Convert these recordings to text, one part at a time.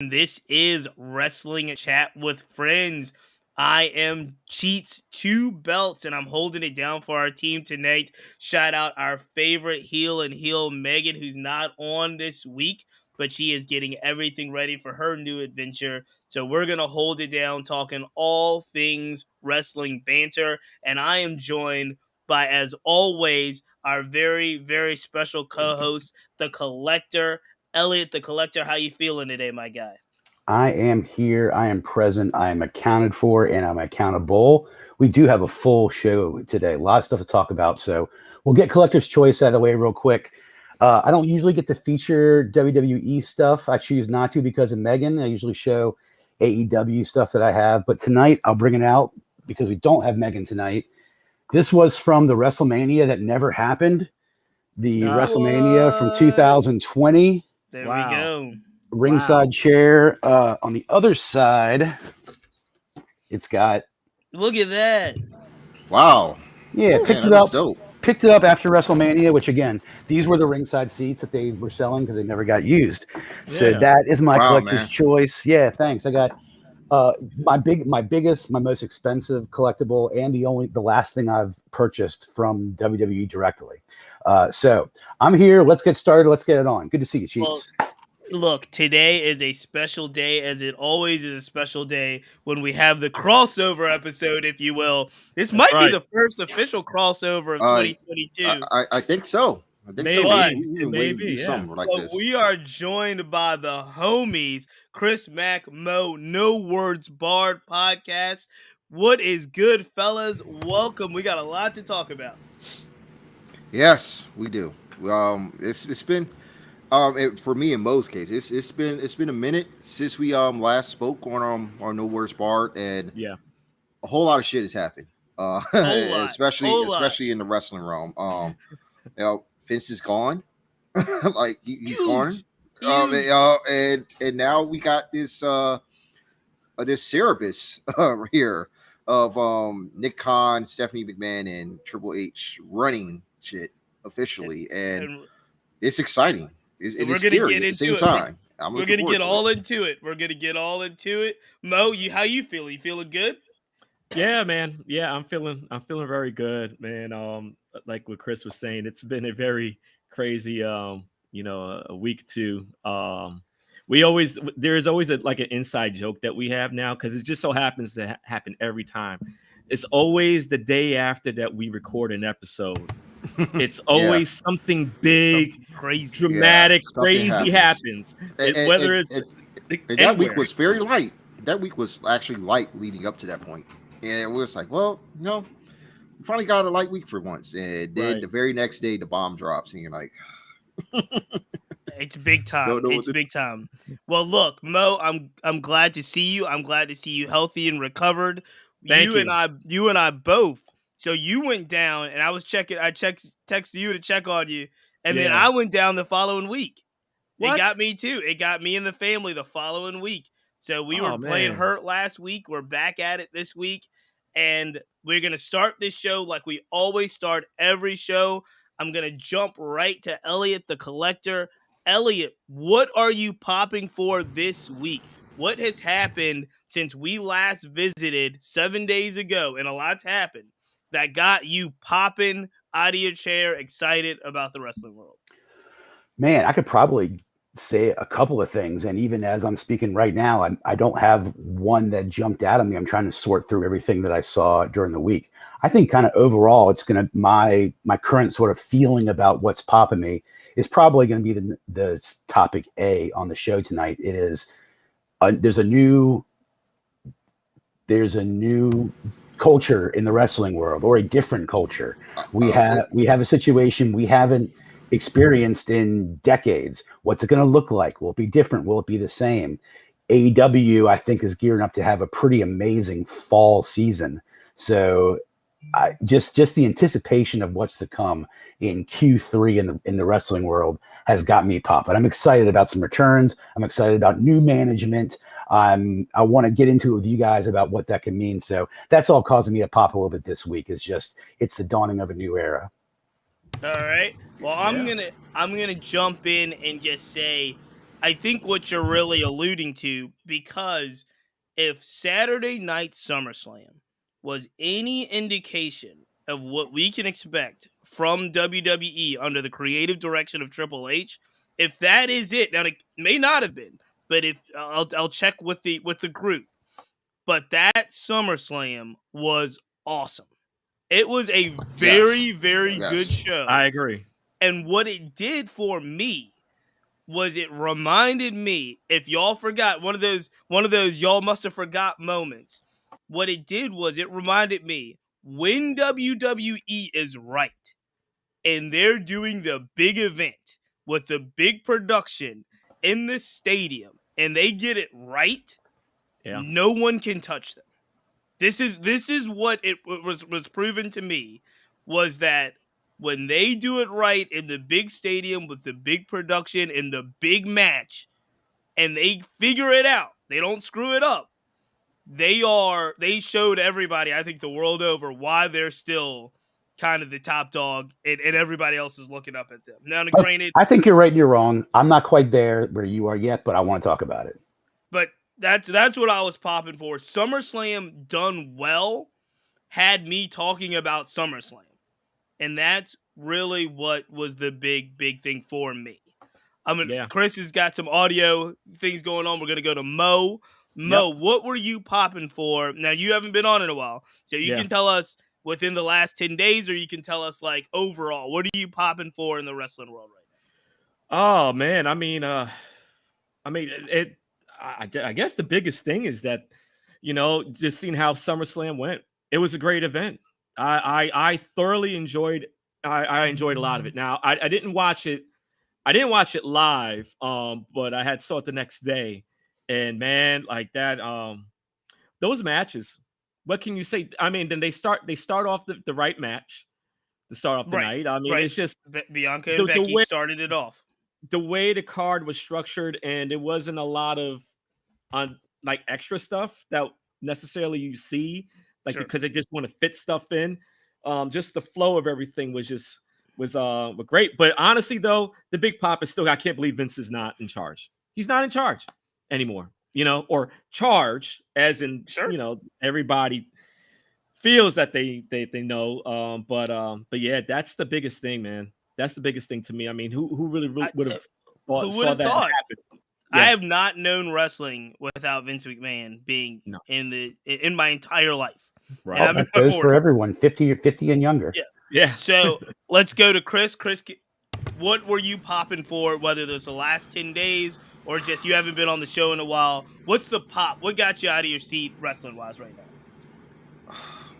This is Wrestling Chat with Friends. I am Cheats 2 Belts, and I'm holding it down for our team tonight. Shout out our favorite heel Megan, who's not on this week, but she is getting everything ready for her new adventure. So we're going to hold it down talking all things wrestling banter, and I am joined by, as always, our very, very special co-host, the Collector. Elliot the Collector, how you feeling today, my guy? I am here. I am present. I am accounted for, and I'm accountable. We do have a full show today. A lot of stuff to talk about. So we'll get Collector's Choice out of the way real quick. I don't usually get to feature WWE stuff. I choose not to because of Megan. I usually show AEW stuff that I have. But tonight, I'll bring it out because we don't have Megan tonight. This was from the WrestleMania that never happened. The WrestleMania from 2020. There we go. Ringside chair. On the other side, it's got. Look at that! Wow. Yeah, picked it up. Picked it up after WrestleMania, which again, these were the ringside seats that they were selling because they never got used. Yeah. So that is my collector's choice. Yeah, thanks. I got my most expensive collectible, and the last thing I've purchased from WWE directly. So I'm here. Let's get started. Let's get it on. Good to see you, Cheats. Well, look, today is a special day, as it always is a special day when we have the crossover episode, if you will. This might be the first official crossover of 2022. I think so. I think so. Maybe something like this. We are joined by the homies, Chris Mack, Mo, No Words Barred podcast. What is good, fellas? Welcome. We got a lot to talk about. Yes, we do. It's been. For me in Mo's case, it's been a minute since we last spoke on our No Words Barred, and a whole lot of shit has happened. Especially in the wrestling realm. Vince is gone, like he's gone. And now we got this Cerebus here of Nick Khan, Stephanie McMahon, and Triple H running shit officially, and it's exciting. It is scary at the same time. We're gonna get all into it. We're gonna get all into it. Mo, how you feeling? You feeling good? Yeah, man. Yeah, I'm feeling very good, man. Like what Chris was saying, it's been a very crazy a week too. There is always an inside joke that we have now, because it just so happens to happen every time. It's always the day after that we record an episode. It's always something big, something crazy, dramatic, crazy happens. That week was very light. That week was actually light leading up to that point. And it was like, well, we finally got a light week for once. And then the very next day, the bomb drops, and you're like, it's big time. It's big time. Well, look, Mo, I'm glad to see you. I'm glad to see you healthy and recovered. You and I both. So you went down, and I was checking. I texted you to check on you, and then I went down the following week. What? It got me too. It got me and the family the following week. So we were playing hurt last week. We're back at it this week, and we're gonna start this show like we always start every show. I'm gonna jump right to Elliot the Collector. Elliot, what are you popping for this week? What has happened since we last visited 7 days ago, and a lot's happened, that got you popping out of your chair, excited about the wrestling world? Man, I could probably say a couple of things, and even as I'm speaking right now, I don't have one that jumped out at me. I'm trying to sort through everything that I saw during the week. I think kind of overall, it's going to my current sort of feeling about what's popping me is probably going to be the topic A on the show tonight. It is there's a new culture in the wrestling world, or a different culture. We have a situation we haven't experienced in decades. What's it going to look like? Will it be different? Will it be the same? AEW, I think, is gearing up to have a pretty amazing fall season. So just the anticipation of what's to come in Q3 in the wrestling world has got me popping. I'm excited about some returns. I'm excited about new management. I want to get into it with you guys about what that can mean. So that's all causing me to pop a little bit this week. It's the dawning of a new era. All right. Well, I'm gonna jump in and just say, I think what you're really alluding to, because if Saturday Night SummerSlam was any indication of what we can expect from WWE under the creative direction of Triple H, if that is it, now it may not have been, but if I'll check with the group, but that SummerSlam was awesome. It was a very, very good show. I agree. And what it did for me was it reminded me, if y'all forgot one of those y'all must have forgot moments, what it did was it reminded me when WWE is right and they're doing the big event with the big production in the stadium and they get it right, no one can touch them. This is what it was proven to me, was that when they do it right in the big stadium with the big production in the big match and they figure it out, they don't screw it up. They showed everybody, I think the world over, why they're still kind of the top dog and everybody else is looking up at them. Now, granted, I think you're right and you're wrong. I'm not quite there where you are yet, but I want to talk about it. But that's what I was popping for. SummerSlam done well had me talking about SummerSlam. And that's really what was the big thing for me. I mean, Chris has got some audio things going on. We're going to go to Mo. Mo, what were you popping for? Now, you haven't been on in a while, so you can tell us within the last 10 days, or you can tell us, like, overall. What are you popping for in the wrestling world right now? Oh, man. I guess the biggest thing is that, just seeing how SummerSlam went. It was a great event. I thoroughly enjoyed. I enjoyed a lot of it. Now, I didn't watch it. I didn't watch it live, but I saw it the next day, and man, like that, those matches. What can you say? I mean, then they start off the right match to start off the night. I mean, it's just Bianca and Becky started it off. The way the card was structured, and it wasn't a lot of like extra stuff that necessarily you see, like because they just want to fit stuff in. Just the flow of everything was great. But honestly, though, the big pop is still, I can't believe Vince is not in charge. He's not in charge anymore, or charge as in, everybody feels that they know. But yeah, that's the biggest thing, man. That's the biggest thing to me. I mean, who really would have saw that happen? Yeah. I have not known wrestling without Vince McMahon being in my entire life. Right. And that goes for everyone, 50 and younger. Yeah. So let's go to Chris. Chris, what were you popping for, whether there's the last 10 days or just you haven't been on the show in a while? What's the pop? What got you out of your seat wrestling-wise right now?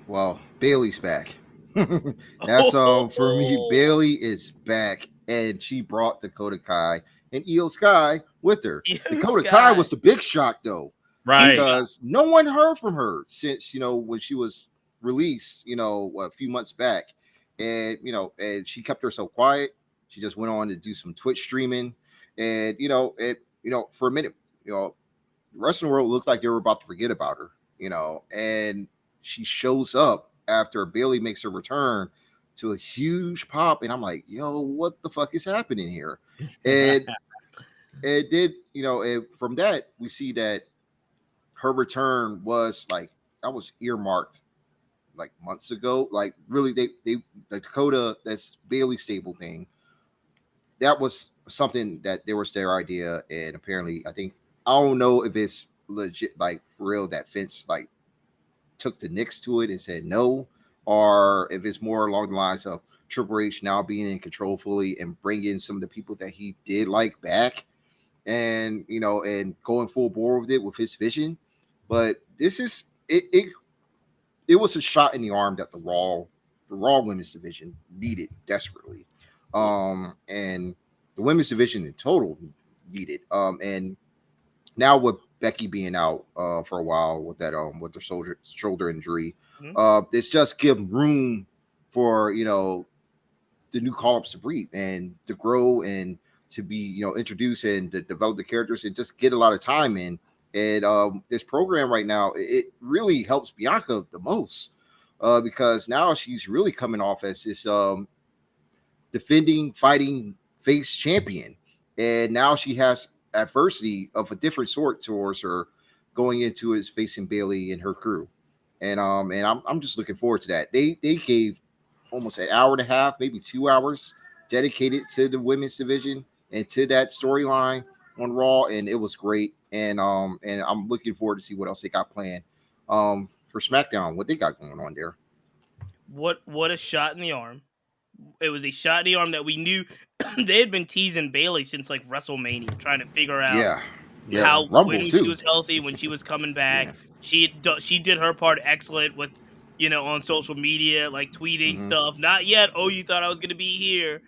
Well, Bayley's back. That's for me. Bayley is back, and she brought Dakota Kai and Io Sky with her. Dakota Kai was the big shock, though. Right. Because no one heard from her since, when she was released, a few months back. And, and she kept herself quiet. She just went on to do some Twitch streaming. And, for a minute, the wrestling world looked like they were about to forget about her, and she shows up after Bayley makes her return to a huge pop. And I'm like, yo, what the fuck is happening here? And it did, from that, we see that her return was like, that was earmarked like months ago. Like really, they the Dakota, that's Bayley stable thing. That was something that there was their idea. And apparently, I don't know if it's legit, like for real, that Vince like took the Knicks to it and said no, or if it's more along the lines of Triple H now being in control fully and bringing some of the people that he did like back, and and going full bore with it with his vision. But this is it was a shot in the arm that the Raw women's division needed desperately, and the women's division in total needed. And now with Becky being out for a while with that with her shoulder injury, it's just give room for the new call-ups to breathe and to grow and to be introduced and to develop the characters and just get a lot of time in. And this program right now, it really helps Bianca the most because now she's really coming off as this defending, fighting face champion, and now she has adversity of a different sort towards her going into his facing Bailey and her crew. And I'm just looking forward to that. They gave almost an hour and a half, maybe 2 hours dedicated to the women's division and to that storyline on Raw, and it was great. And I'm looking forward to see what else they got planned for SmackDown, what they got going on there. What a shot in the arm. It was a shot in the arm that we knew they had been teasing Bailey since like WrestleMania, trying to figure out how Rumble when too. she was healthy, when she was coming back. She did her part excellent with, on social media, like tweeting stuff. Not yet. Oh, you thought I was going to be here.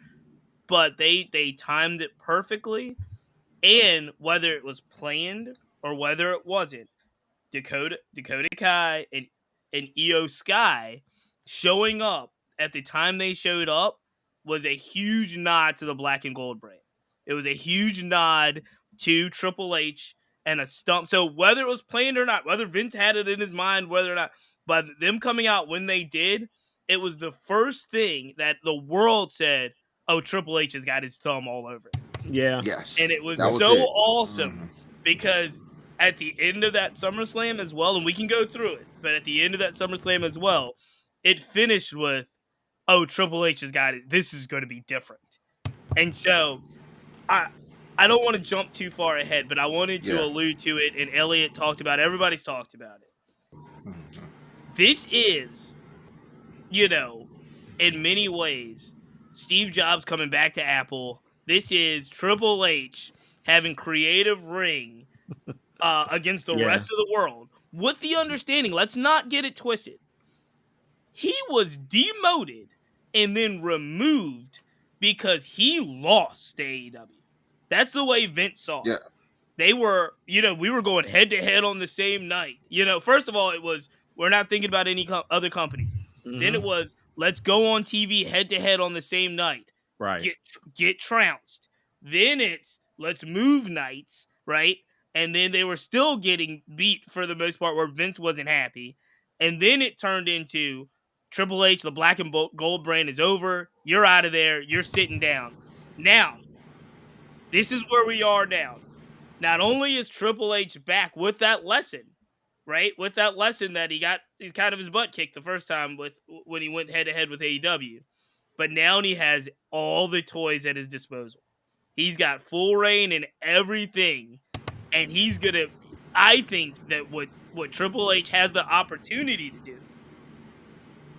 But they timed it perfectly. And whether it was planned or whether it wasn't, Dakota Kai and Io Sky showing up at the time they showed up was a huge nod to the black and gold brand. It was a huge nod to Triple H and a stump. So whether it was planned or not, whether Vince had it in his mind, whether or not, but them coming out when they did, it was the first thing that the world said, oh, Triple H has got his thumb all over this. Yeah. Yes. And it was so awesome because at the end of that SummerSlam as well, and we can go through it, but at the end of that SummerSlam as well, it finished with, oh, Triple H has got it. This is going to be different. And so I don't want to jump too far ahead, but I wanted to allude to it, and Elliot talked about it. Everybody's talked about it. This is, in many ways, Steve Jobs coming back to Apple. This is Triple H having creative ring against the rest of the world with the understanding, let's not get it twisted. He was demoted and then removed because he lost to AEW. That's the way Vince saw it. They were, we were going head to head on the same night. First of all, it was, we're not thinking about any other companies. Then it was, let's go on TV head to head on the same night. Right. Get trounced. Then it's, let's move nights, right? And then they were still getting beat for the most part where Vince wasn't happy. And then it turned into Triple H, the black and gold brand is over. You're out of there. You're sitting down. Now, this is where we are now. Not only is Triple H back with that lesson, right? With that lesson that he's kind of his butt kicked the first time when he went head to head with AEW. But now he has all the toys at his disposal. He's got full reign in everything. And he's going to, I think that what Triple H has the opportunity to do,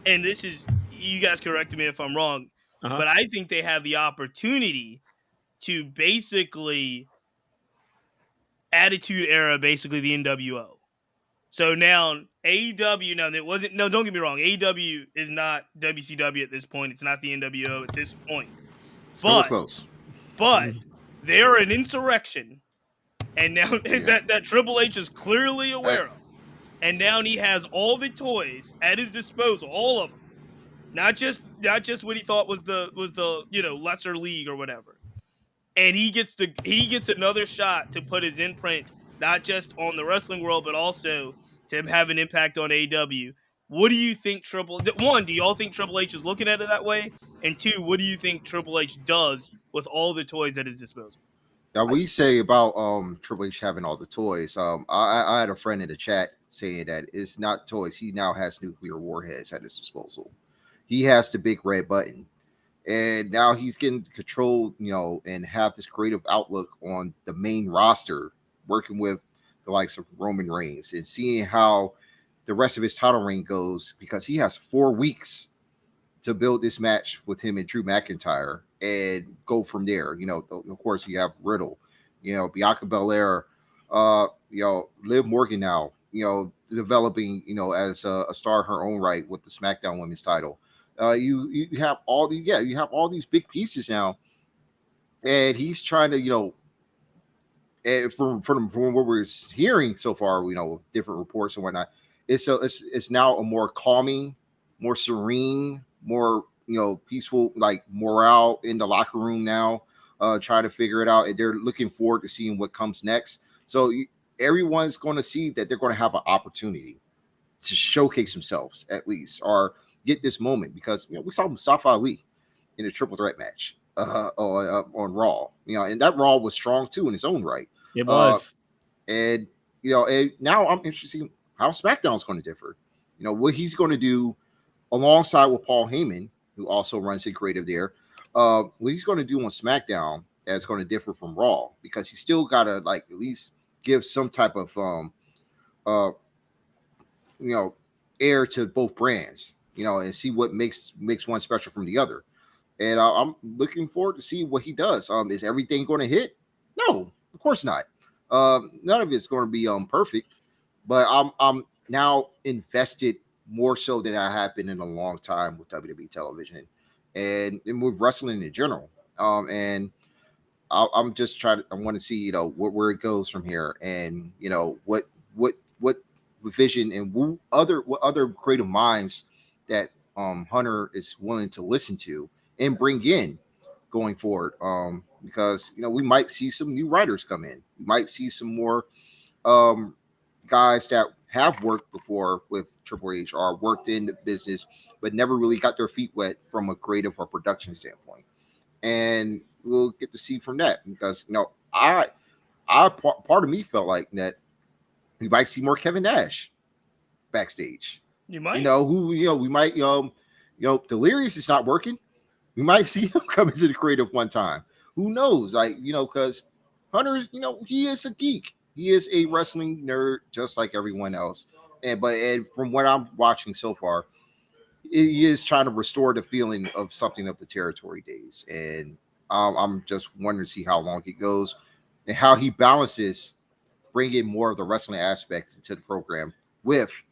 and this is, you guys correct me if I'm wrong, but I think they have the opportunity to basically Attitude Era, basically the NWO. So now AEW, don't get me wrong, AEW is not WCW at this point. It's not the NWO at this point. But close. But they're an insurrection. And now that Triple H is clearly aware of. And now he has all the toys at his disposal, all of them. Not just what he thought was the lesser league or whatever. And he gets another shot to put his imprint not just on the wrestling world but also to have an impact on AEW. What do you think one, do y'all think Triple H is looking at it that way? And two, what do you think Triple H does with all the toys at his disposal? Now, we say about Triple H having all the toys. I had a friend in the chat saying that it's not toys. He now has nuclear warheads at his disposal. He has the big red button. And now he's getting control, and have this creative outlook on the main roster, working with the likes of Roman Reigns and seeing how the rest of his title reign goes, because he has 4 weeks to build this match with him and Drew McIntyre and go from there. Of course, you have Riddle, Bianca Belair, Liv Morgan now, developing, as a star in her own right with the SmackDown Women's title. You have all these big pieces now, and he's trying to, and from what we're hearing so far, different reports and whatnot, it's now a more calming, more serene, more peaceful, like morale in the locker room now, trying to figure it out, and they're looking forward to seeing what comes next. So everyone's going to see that they're going to have an opportunity to showcase themselves at least, or get this moment, because we saw Mustafa Ali in a triple threat match on Raw, and that Raw was strong too in its own right. It was. And and now I'm interested in how SmackDown's going to differ. What he's going to do alongside with Paul Heyman, who also runs the creative there. What he's going to do on SmackDown that's going to differ from Raw, because he still got to at least give some type of uh air to both brands, and see what makes one special from the other. And I'm looking forward to see what he does. Is everything going to hit? No, of course not. None of it's going to be perfect, but I'm now invested more so than I have been in a long time with WWE television and with wrestling in general. And I'm just I want to see where it goes from here, and what vision and what other creative minds that Hunter is willing to listen to and bring in going forward. Because we might see some new writers come in. We might see some more um, guys that have worked before with Triple H or worked in the business, but never really got their feet wet from a creative or production standpoint. And we'll get to see from that, because part of me felt like that we might see more Kevin Nash backstage. You might, we might, Delirious is not working. We might see him come into the creative one time. Who knows? Because Hunter, he is a geek. He is a wrestling nerd, just like everyone else. And from what I'm watching so far, he is trying to restore the feeling of something of the territory days. And I'm just wondering to see how long it goes and how he balances bringing more of the wrestling aspect into the program with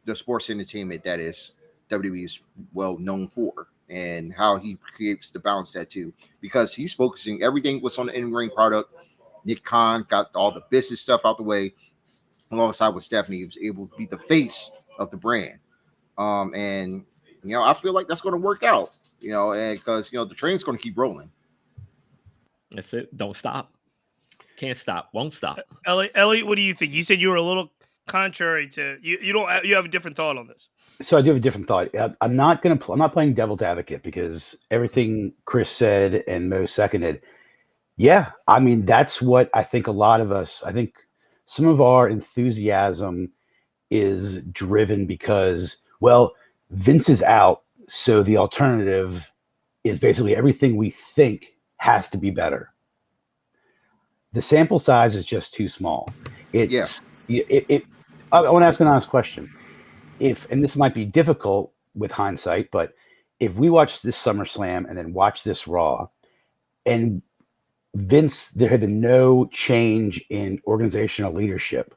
the sports entertainment that is WWE is well known for, and how he creates the balance that too, because he's focusing everything what's on the in-ring product. Nick Khan got all the business stuff out the way, alongside with Stephanie, he was able to be the face of the brand. And I feel like that's going to work out. And because the train's going to keep rolling. That's it. Don't stop. Can't stop. Won't stop. Elliot, what do you think? You said you were a little contrary to you. You have a different thought on this. So I do have a different thought. I'm not playing devil's advocate, because everything Chris said and Mo seconded. Yeah, I mean, that's what I think a lot of us. I think some of our enthusiasm is driven because, well, Vince is out, so the alternative is basically everything we think has to be better. The sample size is just too small. I want to ask an honest question. And this might be difficult with hindsight, but if we watch this SummerSlam and then watch this Raw, and Vince, there had been no change in organizational leadership,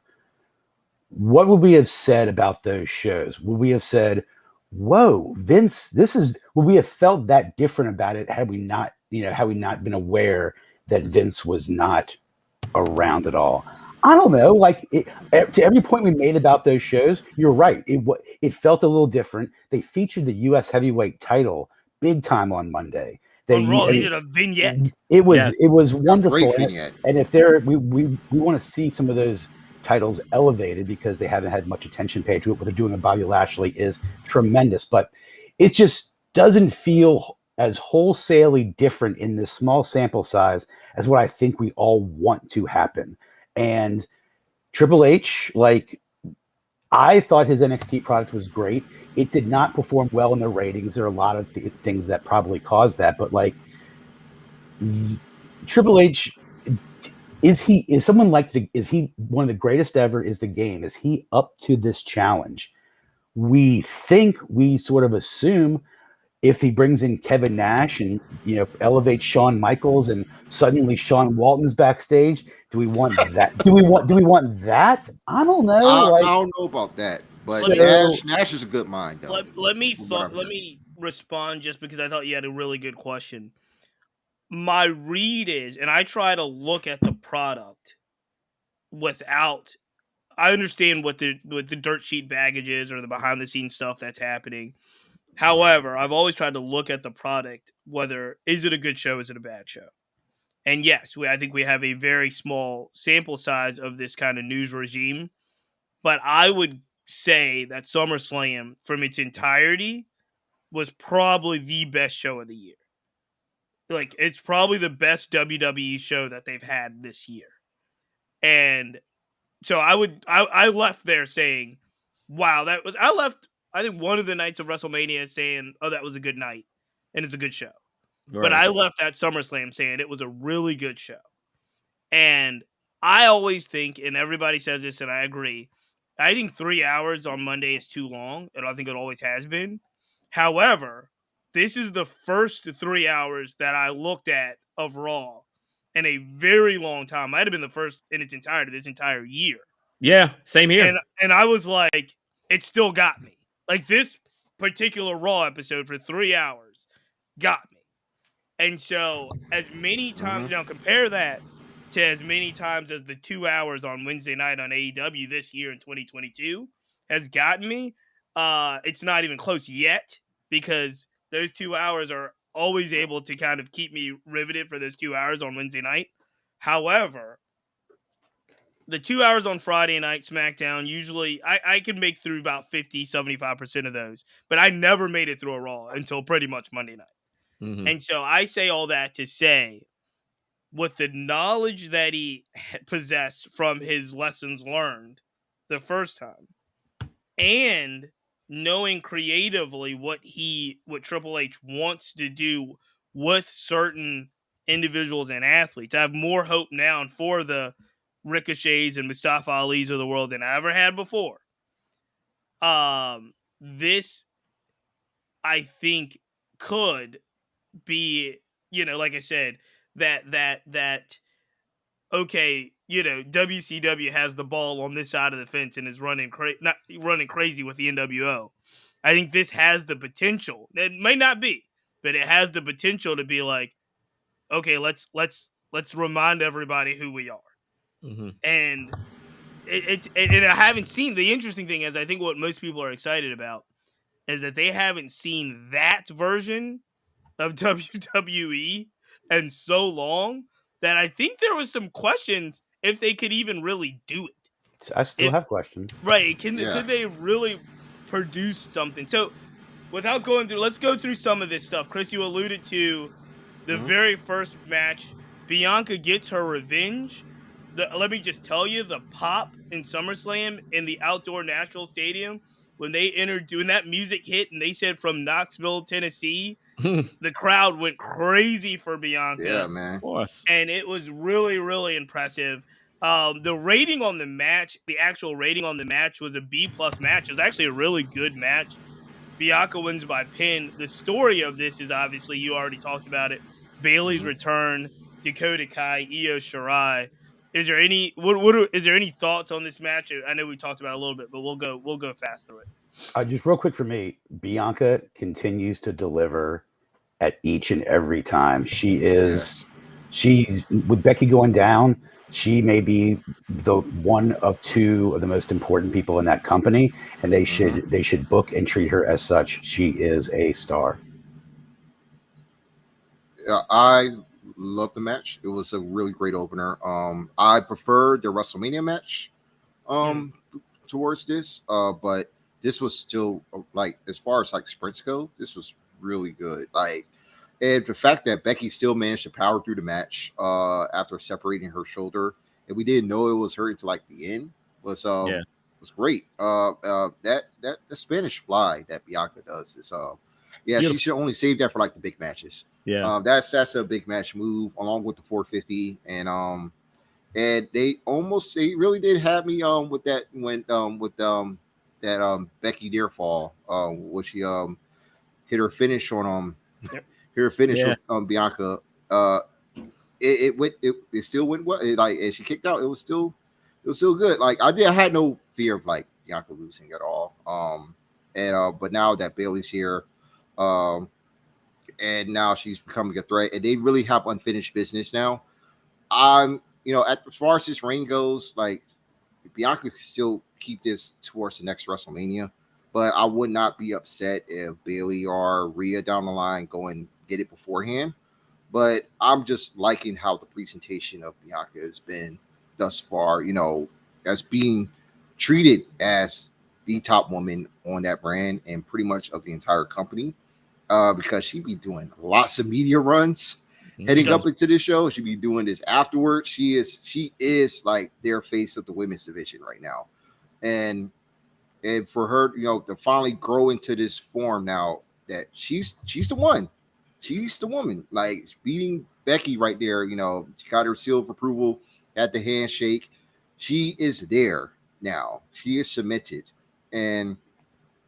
what would we have said about those shows? Would we have said, whoa, Vince, would we have felt that different about it had we not been aware that Vince was not around at all? I don't know. To every point we made about those shows, you're right. It felt a little different. They featured the U.S. heavyweight title big time on Monday. They did a vignette. It was wonderful. And if we want to see some of those titles elevated, because they haven't had much attention paid to it. What they're doing with Bobby Lashley is tremendous, but it just doesn't feel as wholesalely different in this small sample size as what I think we all want to happen. And Triple H, I thought his NXT product was great. It did not perform well in the ratings. There are a lot of things that probably caused that, but Triple H, is he one of the greatest ever? Is the game? Is he up to this challenge? We sort of assume, if he brings in Kevin Nash and elevates Shawn Michaels and suddenly Sean Walton's backstage, do we want that? do we want that? I don't know. I don't know about that, but Nash is a good mind. Though. Let me respond, just because I thought you had a really good question. My read is, and I try to look at the product without. I understand what the dirt sheet baggage is, or the behind the scenes stuff that's happening. However, I've always tried to look at the product, whether is it a good show, is it a bad show? And yes, I think we have a very small sample size of this kind of news regime, but I would say that SummerSlam, from its entirety, was probably the best show of the year. It's probably the best WWE show that they've had this year. And so I left there saying, wow, I left, I think, one of the nights of WrestleMania saying, oh, that was a good night and it's a good show. Right. But I left that SummerSlam saying it was a really good show. And I always think, and everybody says this, and I agree, I think 3 hours on Monday is too long, and I think it always has been. However, this is the first 3 hours that I looked at of Raw in a very long time. Might have been the first in its entirety this entire year. Yeah, same here. And I was like, it still got me. Like, this particular Raw episode for 3 hours got me. And so, as many times, now compare that to as many times as the 2 hours on Wednesday night on AEW this year in 2022 has gotten me. It's not even close yet, because those 2 hours are always able to kind of keep me riveted for those 2 hours on Wednesday night. However, the 2 hours on Friday night SmackDown, usually I can make through about 50-75% of those, but I never made it through a Raw until pretty much Monday night. Mm-hmm. And so I say all that to say, with the knowledge that he possessed from his lessons learned the first time, and knowing creatively what Triple H wants to do with certain individuals and athletes, I have more hope now for the Ricochets and Mustafa Ali's of the world than I ever had before. This, I think, could be, like I said, that okay, WCW has the ball on this side of the fence and is not running crazy with the NWO. I think this has the potential. It may not be, but it has the potential to be like, okay, let's remind everybody who we are. Mm-hmm. And and I haven't seen, the interesting thing is, I think what most people are excited about is that they haven't seen that version of WWE in so long that I think there was some questions if they could even really do it. I still have questions. Right. Could they really produce something? So without going through, let's go through some of this stuff. Chris, you alluded to the very first match. Bianca gets her revenge. Let me just tell you, the pop in SummerSlam in the outdoor Nashville Stadium, when that music hit and they said from Knoxville, Tennessee, the crowd went crazy for Bianca. Yeah, man. Of course. And it was really, really impressive. The rating on the match, the actual rating on the match, was a B+ match. It was actually a really good match. Bianca wins by pin. The story of this is, obviously, you already talked about it. Bayley's return, Dakota Kai, Io Shirai. Is there any is there any thoughts on this match? I know we talked about it a little bit, but we'll go fast through it. Just real quick for me, Bianca continues to deliver at each and every time. She's with Becky going down, she may be the one of two of the most important people in that company, and they should book and treat her as such. She is a star. I love the match. It was a really great opener. I preferred the WrestleMania match towards this, but this was still, like, as far as like sprints go, this was really good. Like, and the fact that Becky still managed to power through the match after separating her shoulder, and we didn't know it was her until like the end, was great. That the Spanish fly that Bianca does is she should only save that for like the big matches. Yeah, that's a big match move along with the 450, and they really did have me with that when that Becky Dearfall when she hit her finish on hit her finish on Bianca. It still went well. As she kicked out, it was still good. Like, I had no fear of like Bianca losing at all. But now that Bayley's here, and now she's becoming a threat, and they really have unfinished business now. As far as this reign goes, like, Bianca could still keep this towards the next WrestleMania, but I would not be upset if Bayley or Rhea down the line go and get it beforehand. But I'm just liking how the presentation of Bianca has been thus far, as being treated as the top woman on that brand and pretty much of the entire company, because she be doing lots of media runs heading up into this show. She'll be doing this afterwards. She is like their face of the women's division right now, and for her, to finally grow into this form now that she's the one, she's the woman, like beating Becky right there. She got her seal of approval at the handshake. She is there now. She is submitted, and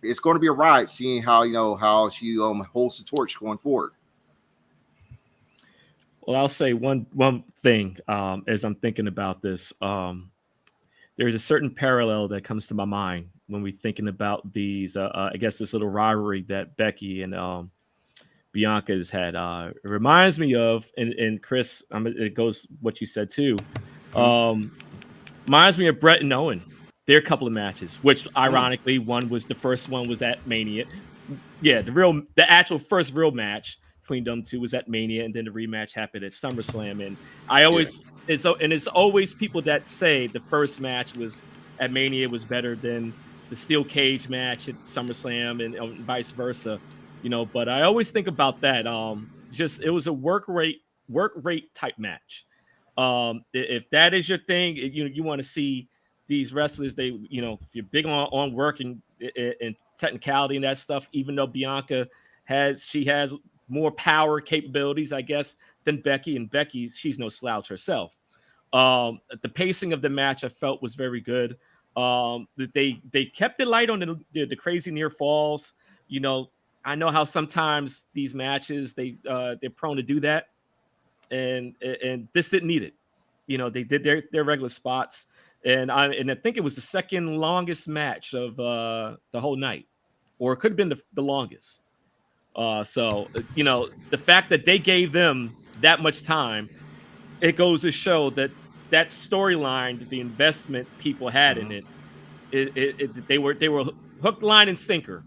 it's going to be a ride seeing how she holds the torch going forward. Well, I'll say one thing as I'm thinking about this. There's a certain parallel that comes to my mind when we're thinking about these. I guess this little rivalry that Becky and Bianca has had. It reminds me of, and Chris, it goes what you said too. Reminds me of Brett and Owen. Their couple of matches, which ironically, the first one was at Mania. Yeah, the actual first real match between them two was at Mania, and then the rematch happened at SummerSlam. And I always it's always people that say the first match was at Mania was better than the steel cage match at SummerSlam, and vice versa. But I always think about that. It was a work rate type match. If that is your thing, you want to see these wrestlers. They, if you're big on work and technicality and that stuff. Even though Bianca has more power capabilities, I guess, than Becky, and Becky, she's no slouch herself. The pacing of the match I felt was very good. That they kept it light on the crazy near falls. I know how sometimes these matches they're prone to do that, and this didn't need it. They did their regular spots, and I think it was the second longest match of the whole night, or it could have been the longest. So the fact that they gave them that much time, it goes to show that storyline, the investment people had in it, they were hook, line, and sinker,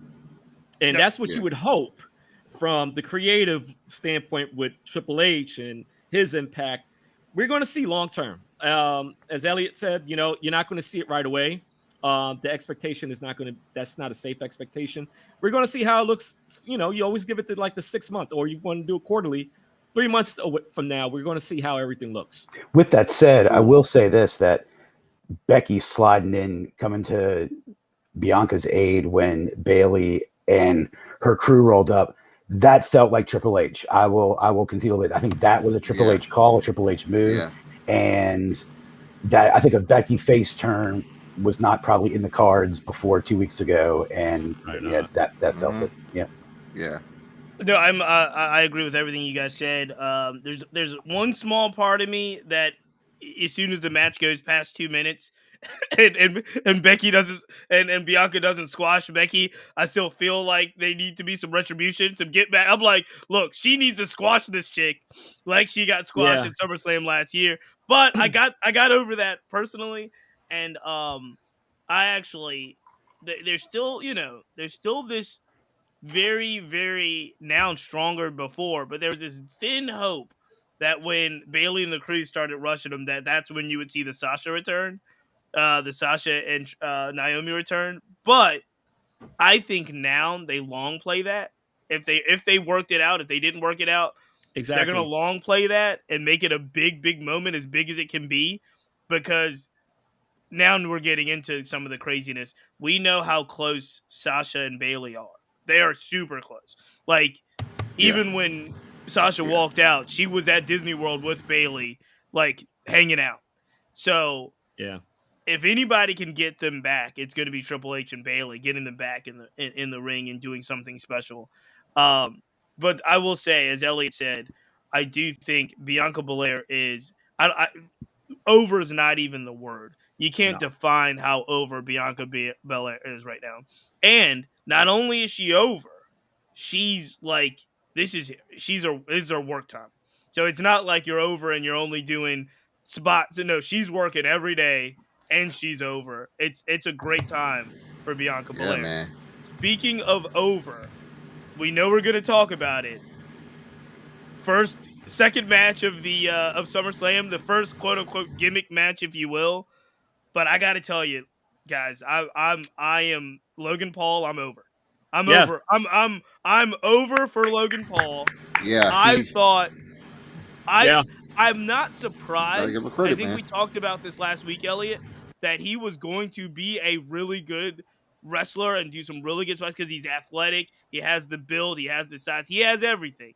and that's what you would hope from the creative standpoint with Triple H and his impact. We're going to see long term. As Elliot said, you're not going to see it right away. The expectation is that's not a safe expectation. We're going to see how it looks. You always give it to like the 6 month, or you want to do it quarterly. 3 months from now, we're going to see how everything looks. With that said, I will say this, that Becky sliding in, coming to Bianca's aid when Bayley and her crew rolled up, that felt like Triple H. I will concede a little bit. I think that was a Triple H call, a Triple H move. And that, I think, a Becky face turn was not probably in the cards before 2 weeks ago. And that felt it. Yeah. Yeah. No, I agree with everything you guys said. There's one small part of me that as soon as the match goes past 2 minutes, and Becky doesn't, and Bianca doesn't squash Becky, I still feel like they need to be some retribution, some get back. I'm like, look, she needs to squash this chick like she got squashed at SummerSlam last year. But I got over that personally, and I actually there's still this very, very now stronger before, but there was this thin hope that when Bayley and the crew started rushing them, that's when you would see the Sasha return, the Sasha and Naomi return. But I think now they long play that. If they worked it out, if they didn't work it out, they're gonna long play that and make it a big moment, as big as it can be, because now we're getting into some of the craziness. We know how close Sasha and Bayley are. They are super close. Like, even when Sasha walked out, she was at Disney World with Bayley, like, hanging out. So, if anybody can get them back, it's going to be Triple H and Bayley, getting them back in the ring and doing something special. But I will say, as Elliot said, I do think Bianca Belair is over is not even the word. You can't define how over Bianca Belair is right now. And not only is she over, she's like, this is her work time. So it's not like you're over and you're only doing spots. No, she's working every day and she's over. It's a great time for Bianca Belair. Man. Speaking of over, we know we're going to talk about it. Second match of the of SummerSlam, the first quote unquote gimmick match, if you will. But I got to tell you, guys, I am Logan Paul. I'm over. Over. I'm over for Logan Paul. Yeah, I thought I'm not surprised. I think man. we talked about this last week, Elliot, that he was going to be a really good wrestler and do some really good spots because he's athletic, he has the build, he has the size, he has everything.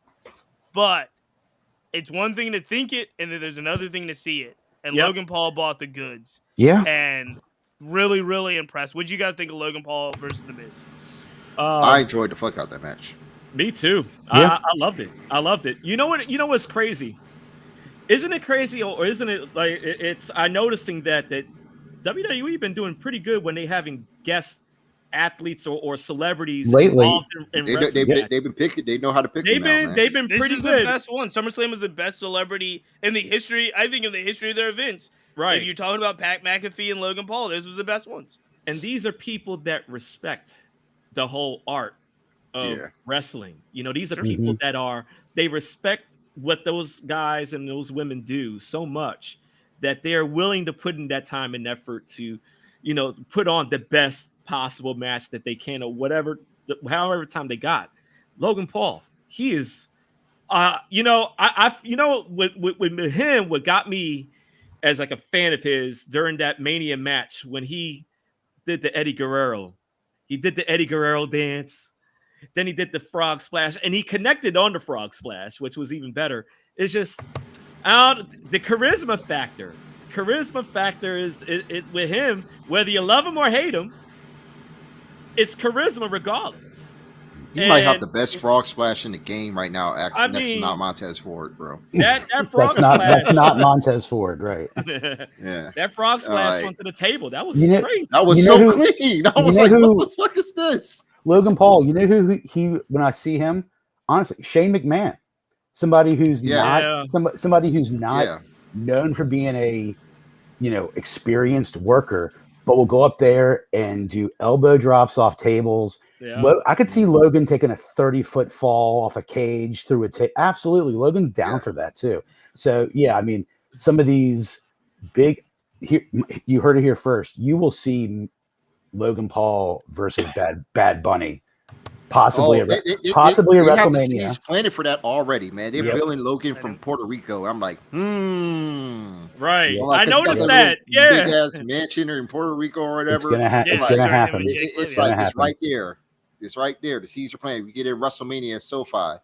But it's one thing to think it, and then there's another thing to see it. And Logan Paul bought the goods. Yeah. And really, really impressed. What'd you guys think of Logan Paul versus The Miz? I enjoyed the fuck out of that match. Me too. Yeah. I loved it. I loved it. You know what? You know what's crazy? Isn't it crazy, or isn't it like it's? I'm noticing that WWE been doing pretty good when they having guest athletes or celebrities lately. Involved in wrestling. They've been picking. They know how to pick. They've been this pretty is good. The best one. SummerSlam is the best celebrity in the history. I think in the history of their events. Right. If you're talking about Pat McAfee and Logan Paul, this was the best ones. And these are people that respect the whole art of wrestling. You know, these are people that they respect what those guys and those women do so much that they're willing to put in that time and effort to, you know, put on the best possible match that they can or whatever, however time they got. Logan Paul, he is, you know, with him, what got me as like a fan of his during that Mania match when he did the Eddie Guerrero dance. Then he did the frog splash, and he connected on the frog splash, which was even better. It's just the charisma factor. Charisma factor is with him, whether you love him or hate him, it's charisma regardless. You might have the best frog splash in the game right now. Actually, that's not Montez Ford, bro. That frog splash. That's not Montez Ford, right? Yeah. That frog splash onto the table. That was crazy. That was so clean. I was like, what the fuck is this? Logan Paul, you know who he when I see him, honestly, Shane McMahon. Somebody who's not known for being a, you know, experienced worker, but will go up there and do elbow drops off tables. Yeah. I could see Logan taking a 30-foot fall off a cage through a table. Absolutely. Logan's down for that too. So, yeah, I mean, some of these big, you heard it here first. You will see Logan Paul versus Bad Bunny. Possibly a WrestleMania. He's planning for that already, man. They're billing Logan from Puerto Rico. I'm like, right. You know, like, I noticed that. Yeah, big ass mansion in Puerto Rico or whatever. It's gonna happen. It's like it's right there. It's right there. The Caesar plan. We get in WrestleMania SoFi.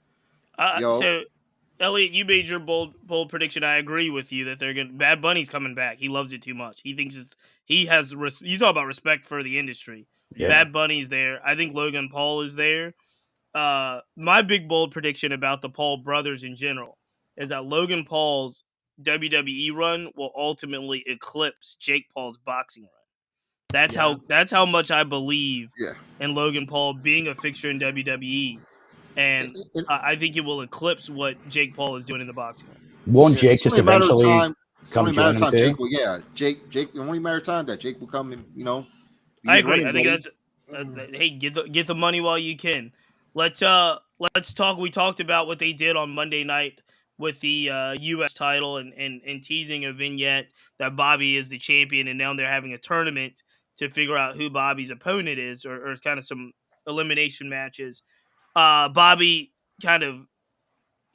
So, Elliot, you made your bold prediction. I agree with you that they're gonna. Bad Bunny's coming back. He loves it too much. He thinks he has. You talk about respect for the industry. Yeah. Bad Bunny's there. I think Logan Paul is there. My big bold prediction about the Paul brothers in general is that Logan Paul's WWE run will ultimately eclipse Jake Paul's boxing run. That's how much I believe in Logan Paul being a fixture in WWE, and I think it will eclipse what Jake Paul is doing in the boxing run. Won't Jake just eventually come join him too? Jake. The only matter of time that Jake will come and I agree. I think that's hey, get the money while you can. Let's talk. We talked about what they did on Monday night with the U.S. title and teasing a vignette that Bobby is the champion, and now they're having a tournament to figure out who Bobby's opponent is, or it's kind of some elimination matches. Bobby kind of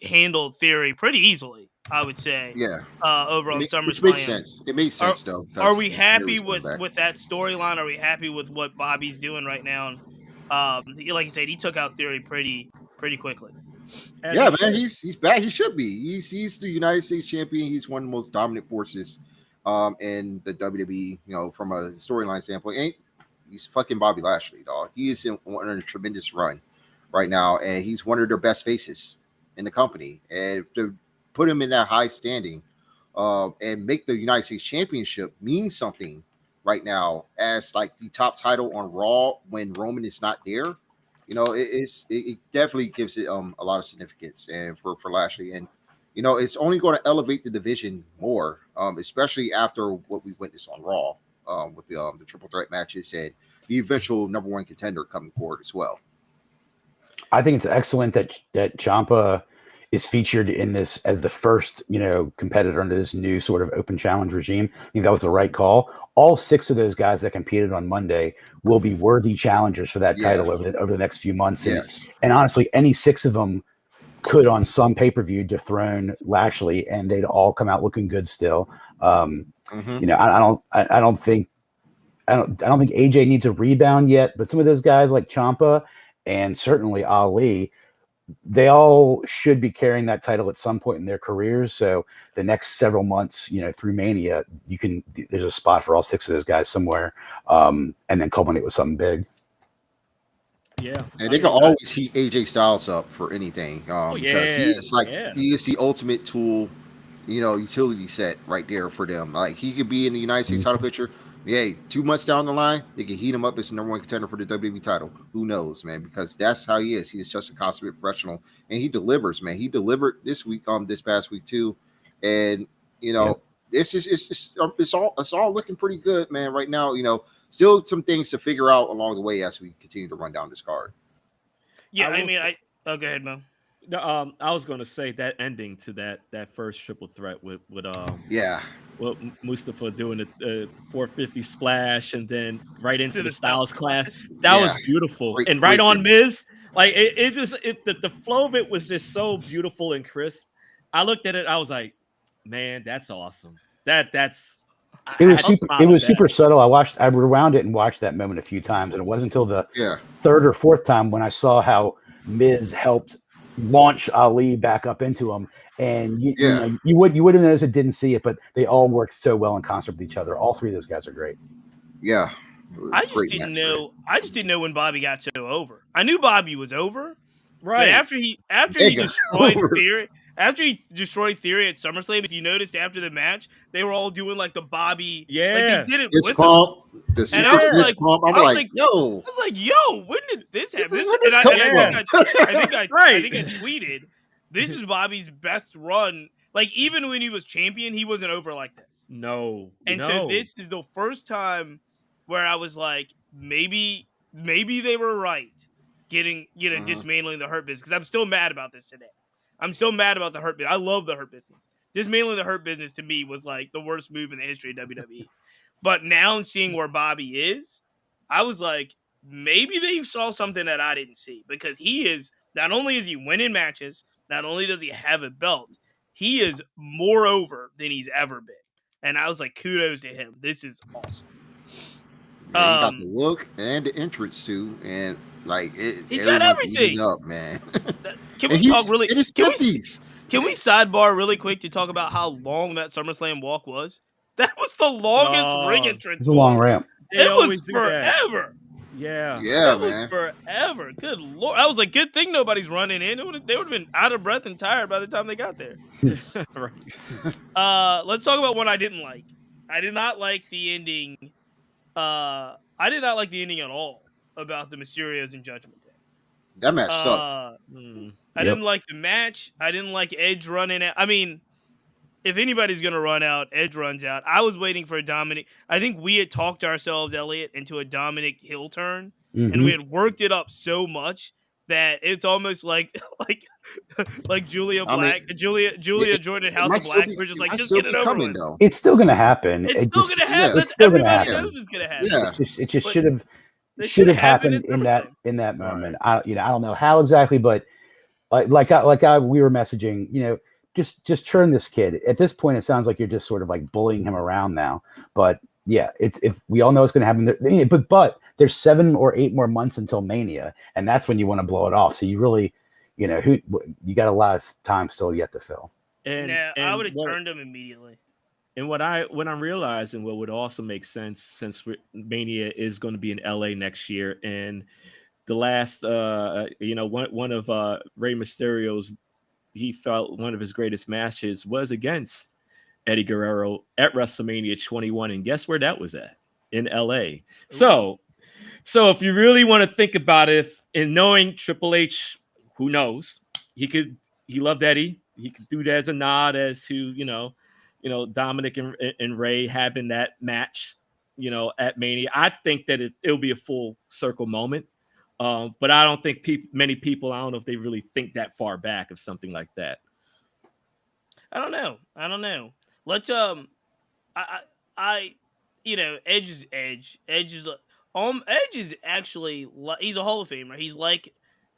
handled Theory pretty easily, I would say. Yeah. Over on SummerSlam. Which makes sense. It makes sense, though. Are we happy with that storyline? Are we happy with what Bobby's doing right now? Like you said, he took out Theory pretty quickly. Yeah, man, he's back. He should be. He's the United States champion. He's one of the most dominant forces in the WWE, you know, from a storyline standpoint. He's fucking Bobby Lashley, dog. He is on a tremendous run right now, and he's one of their best faces in the company. And to put him in that high standing and make the United States Championship mean something right now as like the top title on Raw when Roman is not there, you know, it definitely gives it a lot of significance and for Lashley. And you know, it's only going to elevate the division more, especially after what we witnessed on Raw with the triple threat matches and the eventual number one contender coming forward as well. I think it's excellent that Ciampa is featured in this as the first, you know, competitor under this new sort of open challenge regime. I think that was the right call. All 6 of those guys that competed on Monday will be worthy challengers for that title over the next few months. And honestly, any 6 of them could on some pay-per-view dethrone Lashley, and they'd all come out looking good still. You know, I don't think AJ needs a rebound yet, but some of those guys like Ciampa and certainly Ali, they all should be carrying that title at some point in their careers. So the next several months, you know, through Mania, there's a spot for all 6 of those guys somewhere, and then culminate with something big. Yeah, and they can always heat AJ Styles up for anything. Because he is the ultimate tool, you know, utility set right there for them. Like he could be in the United States title picture. Yeah, 2 months down the line, they can heat him up as the #1 contender for the WWE title. Who knows, man? Because that's how he is. He is just a consummate professional, and he delivers, man. He delivered this week, this past week too, and you know, it's all looking pretty good, man. Right now, you know, still some things to figure out along the way as we continue to run down this card. Yeah, go ahead, Mo. No, I was going to say that ending to that first triple threat with Mustafa doing the 450 splash and then right into the Styles clash. That was beautiful. And right on Miz, like the flow of it was just so beautiful and crisp. I looked at it, I was like, man, that's awesome. It was super subtle. I rewound it and watched that moment a few times, and it wasn't until the 3rd or 4th time when I saw how Miz helped launch Ali back up into him, and you know, you would have noticed it, didn't see it, but they all worked so well in concert with each other. All 3 of those guys are great. Yeah, I just didn't know when Bobby got so over. I knew Bobby was over, right? But after he destroyed Theory. After he destroyed Theory at SummerSlam, if you noticed after the match, they were all doing like the Bobby, like they did it with him. And I was like, yo, when did this happen? I think I tweeted, this is Bobby's best run. Like even when he was champion, he wasn't over like this. So this is the first time where I was like, maybe they were right getting dismantling the Hurt Business, because I'm still mad about this today. I'm still mad about the Hurt Business. I love the Hurt Business. Dismantling the Hurt Business to me was like the worst move in the history of WWE. But now seeing where Bobby is, I was like, maybe they saw something that I didn't see, because he is, not only is he winning matches, not only does he have a belt, he is more over than he's ever been. And I was like, kudos to him. This is awesome. Yeah, he got the look and the entrance too, and like he's got everything up, man. Can we talk really? Can we sidebar really quick to talk about how long that SummerSlam walk was? That was the longest ring entrance. It's a long ramp. It was forever. Yeah, that was forever. Good Lord, I was like, good thing nobody's running in. They would have been out of breath and tired by the time they got there. Let's talk about what I didn't like. I did not like the ending. I did not like the ending at all about the Mysterios and Judgment Day. That match sucked. I didn't like the match. I didn't like Edge running out. I mean, if anybody's going to run out, Edge runs out. I was waiting for a Dominic. I think we had talked ourselves, Elliot, into a Dominic heel turn, and we had worked it up so much that it's almost like Julia Black, Julia joined House of Black. We're just like, just get it over with. It's still going to happen. It's still going to happen. Everybody knows it's going to happen. Yeah. It just should have happened in that moment. I don't know how exactly, but we were messaging, you know, just turn this kid. At this point, it sounds like you're just sort of like bullying him around now. But yeah, if we all know it's going to happen, but there's 7 or 8 more months until Mania, and that's when you want to blow it off. So you really, you know, you got a lot of time still yet to fill. And I would have turned him immediately. And what I'm realizing, what would also make sense, since Mania is going to be in LA next year, and the last, one of Rey Mysterio's, he felt one of his greatest matches was against Eddie Guerrero at WrestleMania 21, and guess where that was at? In LA. So if you really want to think about it, and knowing Triple H, who knows, he loved Eddie. He could do that as a nod as to Dominic and Ray having that match, at Mania. I think that it'll be a full circle moment. But I don't think many people, I don't know if they really think that far back of something like that. I don't know. Let's Edge is Edge. Edge is actually, he's a Hall of Famer. He's like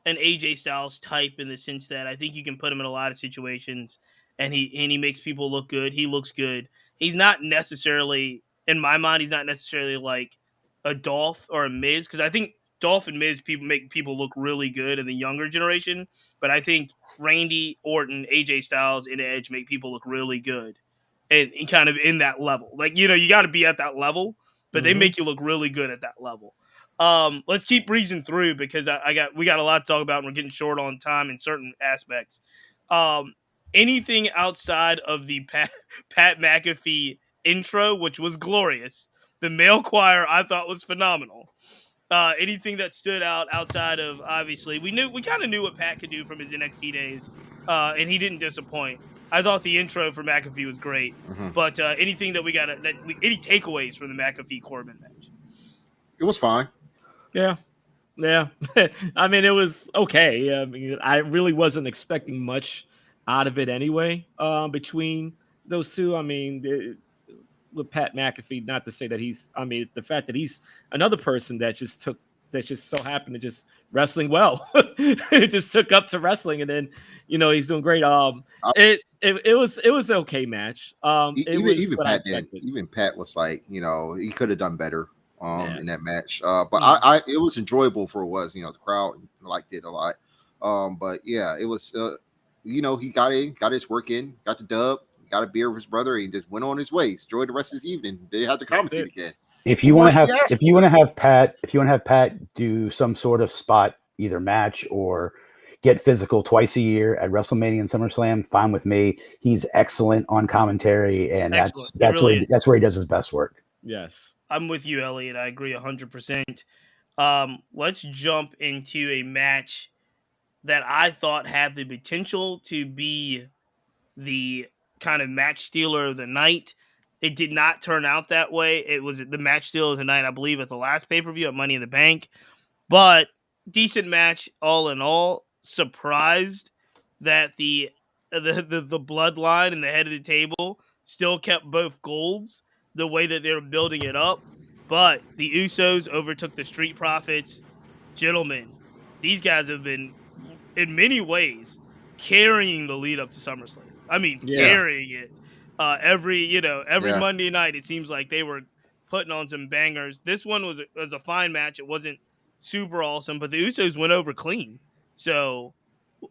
an AJ Styles type in the sense that I think you can put him in a lot of situations, and he makes people look good. He looks good. He's not necessarily, in my mind, he's not necessarily like a Dolph or a Miz, because I think Dolph and Miz people make people look really good in the younger generation, but I think Randy Orton, AJ Styles, and Edge make people look really good, and kind of in that level. Like, you know, you got to be at that level, but they make you look really good at that level. Let's keep breezing through because we got a lot to talk about and we're getting short on time in certain aspects. Anything outside of the Pat McAfee intro, which was glorious. The male choir I thought was phenomenal. Anything that stood out outside of, obviously we kind of knew what Pat could do from his NXT days, and he didn't disappoint. I thought the intro for McAfee was great, but anything that any takeaways from the McAfee Corbin match? It was fine. Yeah. I mean, it was okay. I mean, I really wasn't expecting much out of it anyway. Between those two, I mean, with Pat McAfee, not to say that the fact that he's another person that just so happened to just wrestling well, just took up to wrestling, and then he's doing great. It was an okay match. Even Pat did. Even Pat was like, he could have done better. In that match. But it was enjoyable for what it was. The crowd liked it a lot. But yeah, it was. He got his work in, got the dub, got a beer with his brother, and he just went on his way. Enjoyed the rest of his evening. They had to commentate again. If you want to have Pat do some sort of spot, either match or get physical twice a year at WrestleMania and SummerSlam, fine with me. He's excellent on commentary, and that's where he does his best work. Yes. I'm with you, Elliot. I agree 100%. Let's jump into a match that I thought had the potential to be the kind of match stealer of the night. It did not turn out that way. It was the match stealer of the night, I believe, at the last pay-per-view at Money in the Bank. But decent match all in all. Surprised that the bloodline and the head of the table still kept both golds the way that they were building it up. But the Usos overtook the Street Profits. Gentlemen, these guys have been, in many ways, carrying the lead up to SummerSlam. I mean, carrying it. Every Monday night, it seems like they were putting on some bangers. This one was a fine match. It wasn't super awesome, but the Usos went over clean. So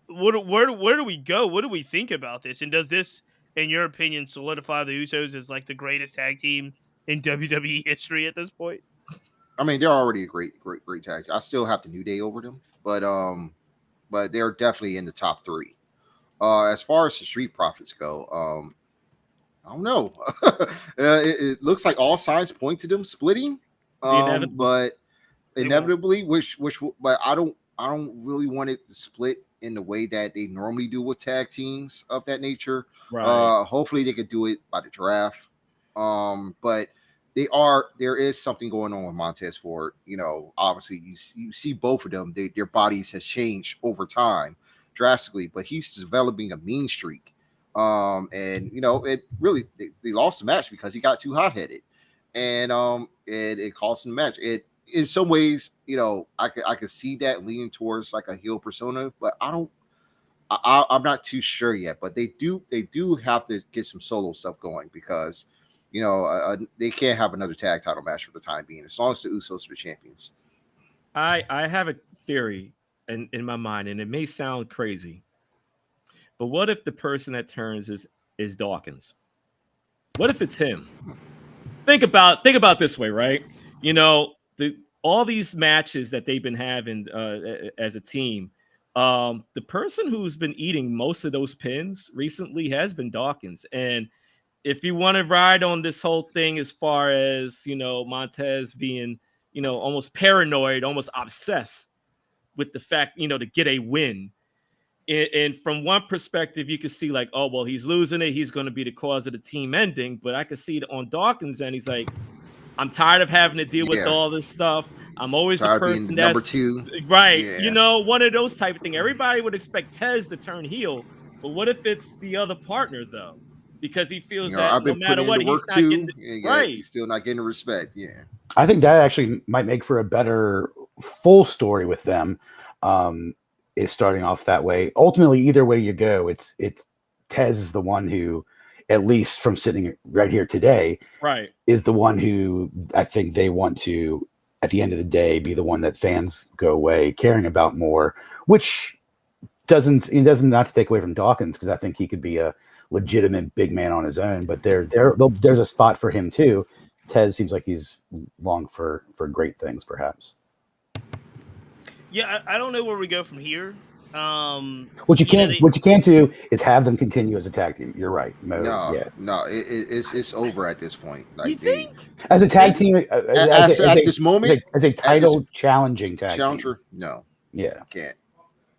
where do we go? What do we think about this? And does this, in your opinion, solidify the Usos as like the greatest tag team in WWE history at this point? I mean, they're already a great tag team. I still have the New Day over them, but they're definitely in the top three. As far as the Street Profits go, I don't know. It looks like all signs point to them splitting, but inevitably, but I don't really want it to split in the way that they normally do with tag teams of that nature. Right. Hopefully they could do it by the draft. But there is something going on with Montez Ford. Obviously you see both of them, their bodies has changed over time drastically, but he's developing a mean streak. And it really, they lost the match because he got too hot-headed, and it cost him the match. It, in some ways, I could see that leaning towards like a heel persona, but I'm not too sure yet. But they do have to get some solo stuff going because they can't have another tag title match for the time being, as long as the Usos are the champions. I have a theory in my mind, and it may sound crazy, but what if the person that turns is Dawkins? What if it's him? Think about this way, right? All these matches that they've been having as a team, the person who's been eating most of those pins recently has been Dawkins. And if you want to ride on this whole thing as far as, Montez being, almost paranoid, almost obsessed with the fact, to get a win. And from one perspective, you could see like, oh, well, he's losing it. He's going to be the cause of the team ending. But I could see it on Dawkins' end. He's like, I'm tired of having to deal with all this stuff. I'm always the person that's number two. Right. Yeah. One of those type of thing. Everybody would expect Tez to turn heel. But what if it's the other partner, though? Because he feels that no matter what, he's not getting right. He's still not getting the respect. Yeah. I think that actually might make for a better full story with them. is starting off that way. Ultimately, either way you go, it's Tez is the one who, at least from sitting right here today, right, is the one who I think they want to, at the end of the day, be the one that fans go away caring about more, which doesn't not to take away from Dawkins, because I think he could be a legitimate big man on his own, but there's a spot for him too. Tez seems like he's long for great things, perhaps. Yeah, I don't know where we go from here. What you can't do is have them continue as a tag team. You're right, Mo. No, it's over at this point. Like, you think as a tag team, at this moment, as a title challenging tag challenger, team? No, yeah, can't.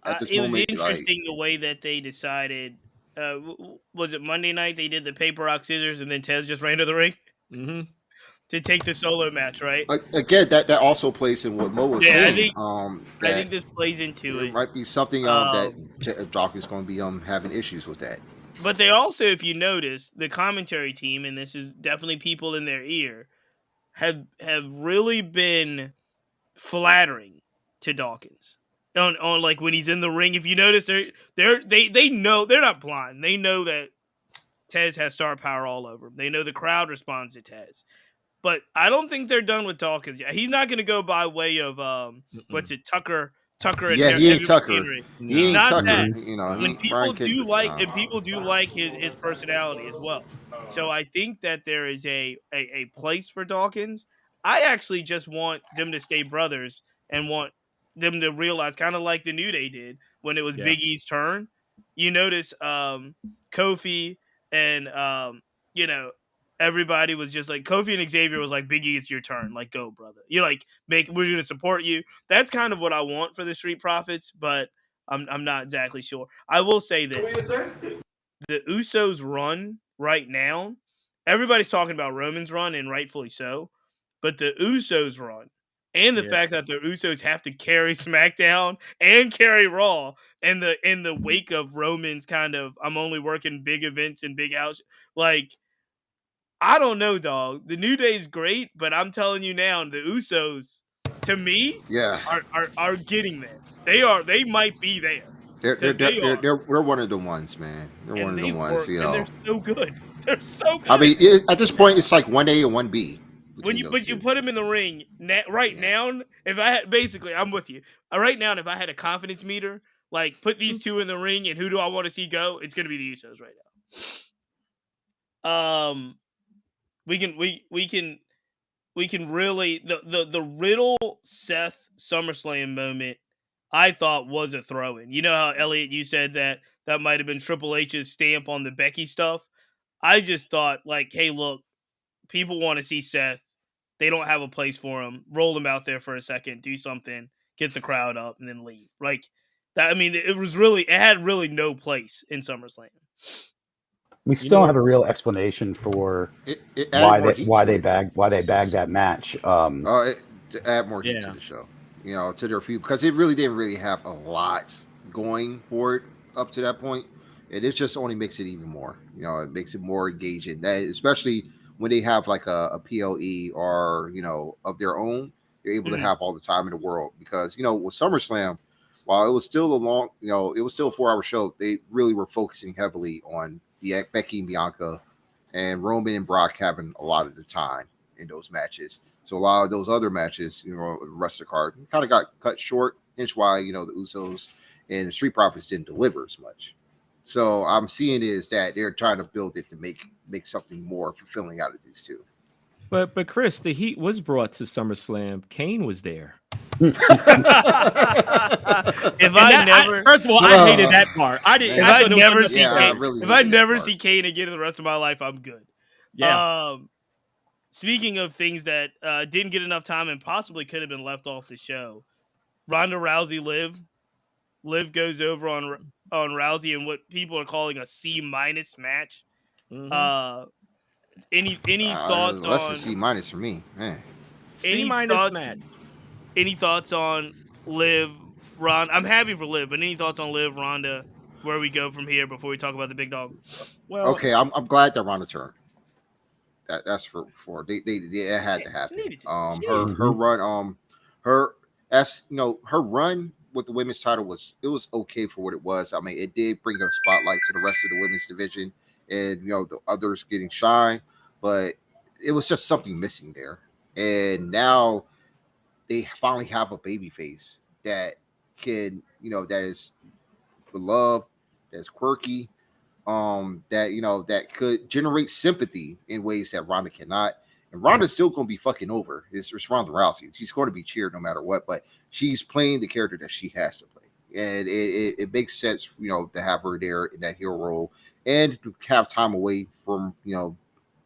At this it was moment, interesting the way that they decided. Was it Monday night they did the paper rock scissors and then Tez just ran to the ring to take the solo match, right? Again, that also plays in what Mo was saying. I think this plays into it. Might be something that Doc is going to be having issues with that. But they also, if you notice, the commentary team, and this is definitely people in their ear, have really been flattering to Dawkins on like when he's in the ring. If you notice, they know they're not blind. They know that Tez has star power all over him. They know the crowd responds to Tez. But I don't think they're done with Dawkins yet. He's not going to go by way of what's it, Tucker and he ain't Tucker. Henry. He ain't not Tucker. that. You know, When people do like and people do like his personality as well. So I think that there is a place for Dawkins. I actually just want them to stay brothers and want them to realize, kind of like the New Day did when it was Big E's turn. You notice Kofi and everybody was just like, Kofi and Xavier was like, Big E, it's your turn. Like, go, brother. You're like, we're going to support you. That's kind of what I want for the Street Profits, but I'm not exactly sure. I will say this. The Usos run right now, everybody's talking about Roman's run, and rightfully so, but the Usos run and the fact that the Usos have to carry SmackDown and carry Raw in the wake of Roman's kind of, I'm only working big events and big house, like, I don't know, dog. The New Day is great, but I'm telling you now, the Usos, to me, are getting there. They might be there. They're one of the ones, man. They're one of the ones, you know. And they're so good. They're so good. I mean, at this point, it's like 1A and 1B. You put them in the ring now, if I had, basically, I'm with you. Right now, if I had a confidence meter, like put these two in the ring, and who do I want to see go? It's going to be the Usos right now. We can really the Riddle Seth SummerSlam moment, I thought was a throw-in. You know how, Elliot, you said that might have been Triple H's stamp on the Becky stuff? I just thought, like, hey, look, people want to see Seth. They don't have a place for him. Roll him out there for a second, do something, get the crowd up, and then leave. Like that. I mean, it had really no place in SummerSlam. We still don't have a real explanation for why they bagged that match. To add more heat to the show, you know, to their feud, because it really didn't really have a lot going for it up to that point. It just only makes it even more. You know, it makes it more engaging. That, especially when they have like a PLE or, you know, of their own, they're able to have all the time in the world. Because, you know, with SummerSlam, while it was still it was still a 4-hour show, they really were focusing heavily on Becky and Bianca, and Roman and Brock having a lot of the time in those matches. So a lot of those other matches, you know, the rest of the card kind of got cut short. Hence why, you know, the Usos and the Street Profits didn't deliver as much. So I'm seeing is that they're trying to build it to make something more fulfilling out of these two. But Chris, the heat was brought to SummerSlam. Kane was there. First of all, I hated that part. I didn't. If I never see Kane, if I never see Kane again in the rest of my life, I'm good. Yeah. Speaking of things that didn't get enough time and possibly could have been left off the show, Ronda Rousey, Liv goes over on Rousey in what people are calling a C- match. Mm-hmm. Any thoughts on? Less than C- for me, man. C- match. Any thoughts on Liv, Ronda? I'm happy for Liv, but any thoughts on Liv, Ronda, where we go from here before we talk about the big dog? Well, okay, I'm glad that Ronda turned. That's for it had to happen. Her run, her run with the women's title was okay for what it was. I mean, it did bring a spotlight to the rest of the women's division, and the others getting shine, but it was just something missing there. And now they finally have a baby face that can, that is beloved, that's quirky, that could generate sympathy in ways that Ronda cannot. And Ronda's still going to be fucking over. It's Ronda Rousey. She's going to be cheered no matter what, but she's playing the character that she has to play. And it makes sense, to have her there in that hero role and to have time away from,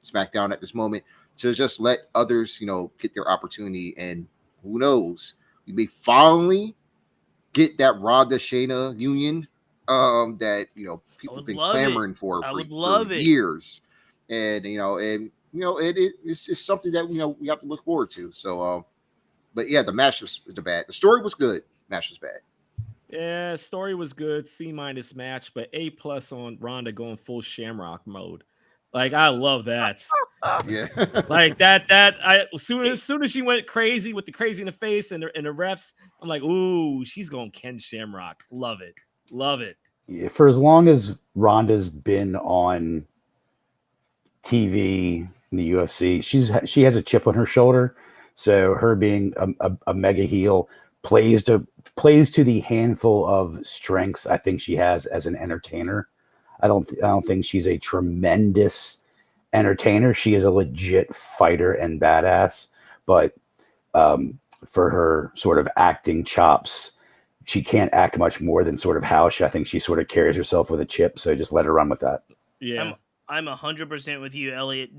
SmackDown at this moment to just let others, get their opportunity. And who knows, we may finally get that Ronda Shayna union that people have been clamoring for years, and it's just something that we have to look forward to. So, but yeah, the match was bad. The story was good. Match was bad. Yeah, story was good. C- match, but A+ on Ronda going full Shamrock mode. Like, I love that. Yeah, like that. As soon as she went crazy with the crazy in the face and the refs, I'm like, ooh, she's going Ken Shamrock. Love it. Yeah, for as long as Ronda's been on TV in the UFC, she has a chip on her shoulder. So her being a mega heel plays to the handful of strengths I think she has as an entertainer. I don't think she's a tremendous entertainer. She is a legit fighter and badass, but for her sort of acting chops, she can't act much more than sort of how I think she sort of carries herself with a chip. So just let her run with that. Yeah, I'm 100% with you, Elliot.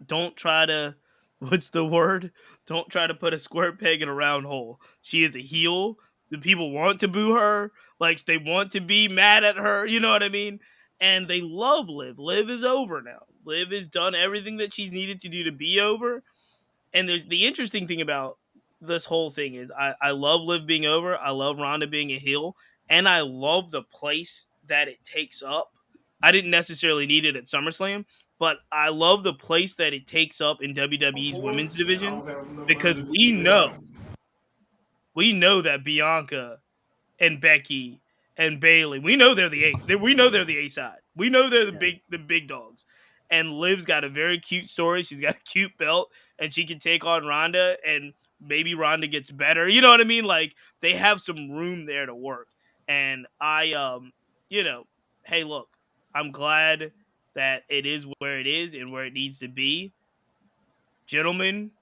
Don't try to, what's the word? Don't try to put a square peg in a round hole. She is a heel. The people want to boo her. Like, they want to be mad at her. You know what I mean? And they love Liv. Liv is over now. Liv has done everything that she's needed to do to be over. And there's the interesting thing about this whole thing is I love Liv being over. I love Ronda being a heel. And I love the place that it takes up. I didn't necessarily need it at SummerSlam, but I love the place that it takes up in WWE's women's division because we know that Bianca and Becky and Bailey, we know they're the A. We know they're the A side. We know they're the big dogs. And Liv's got a very cute story. She's got a cute belt, and she can take on Ronda, and maybe Ronda gets better. You know what I mean? Like, they have some room there to work. And hey, look, I'm glad that it is where it is and where it needs to be. Gentlemen,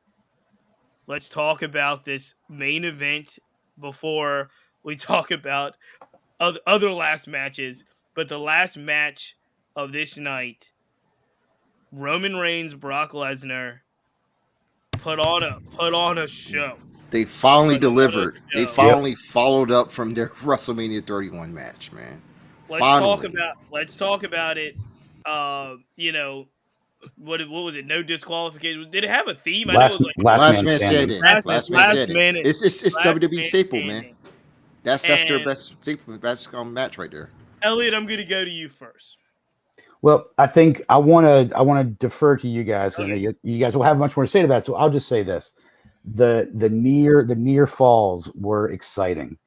let's talk about this main event before we talk about other last matches. But the last match of this night, Roman Reigns, Brock Lesnar put on a show. They finally delivered. They finally followed up from their WrestleMania 31 match, man. Let's talk about it. What was it? No disqualification. Did it have a theme? I know it was like last man standing. Last man standing. It's WWE staple, man. That's their best match right there. Elliot, I'm going to go to you first. Well, I think I want to defer to you guys. Okay. You guys will have much more to say about it, so I'll just say this: the near falls were exciting.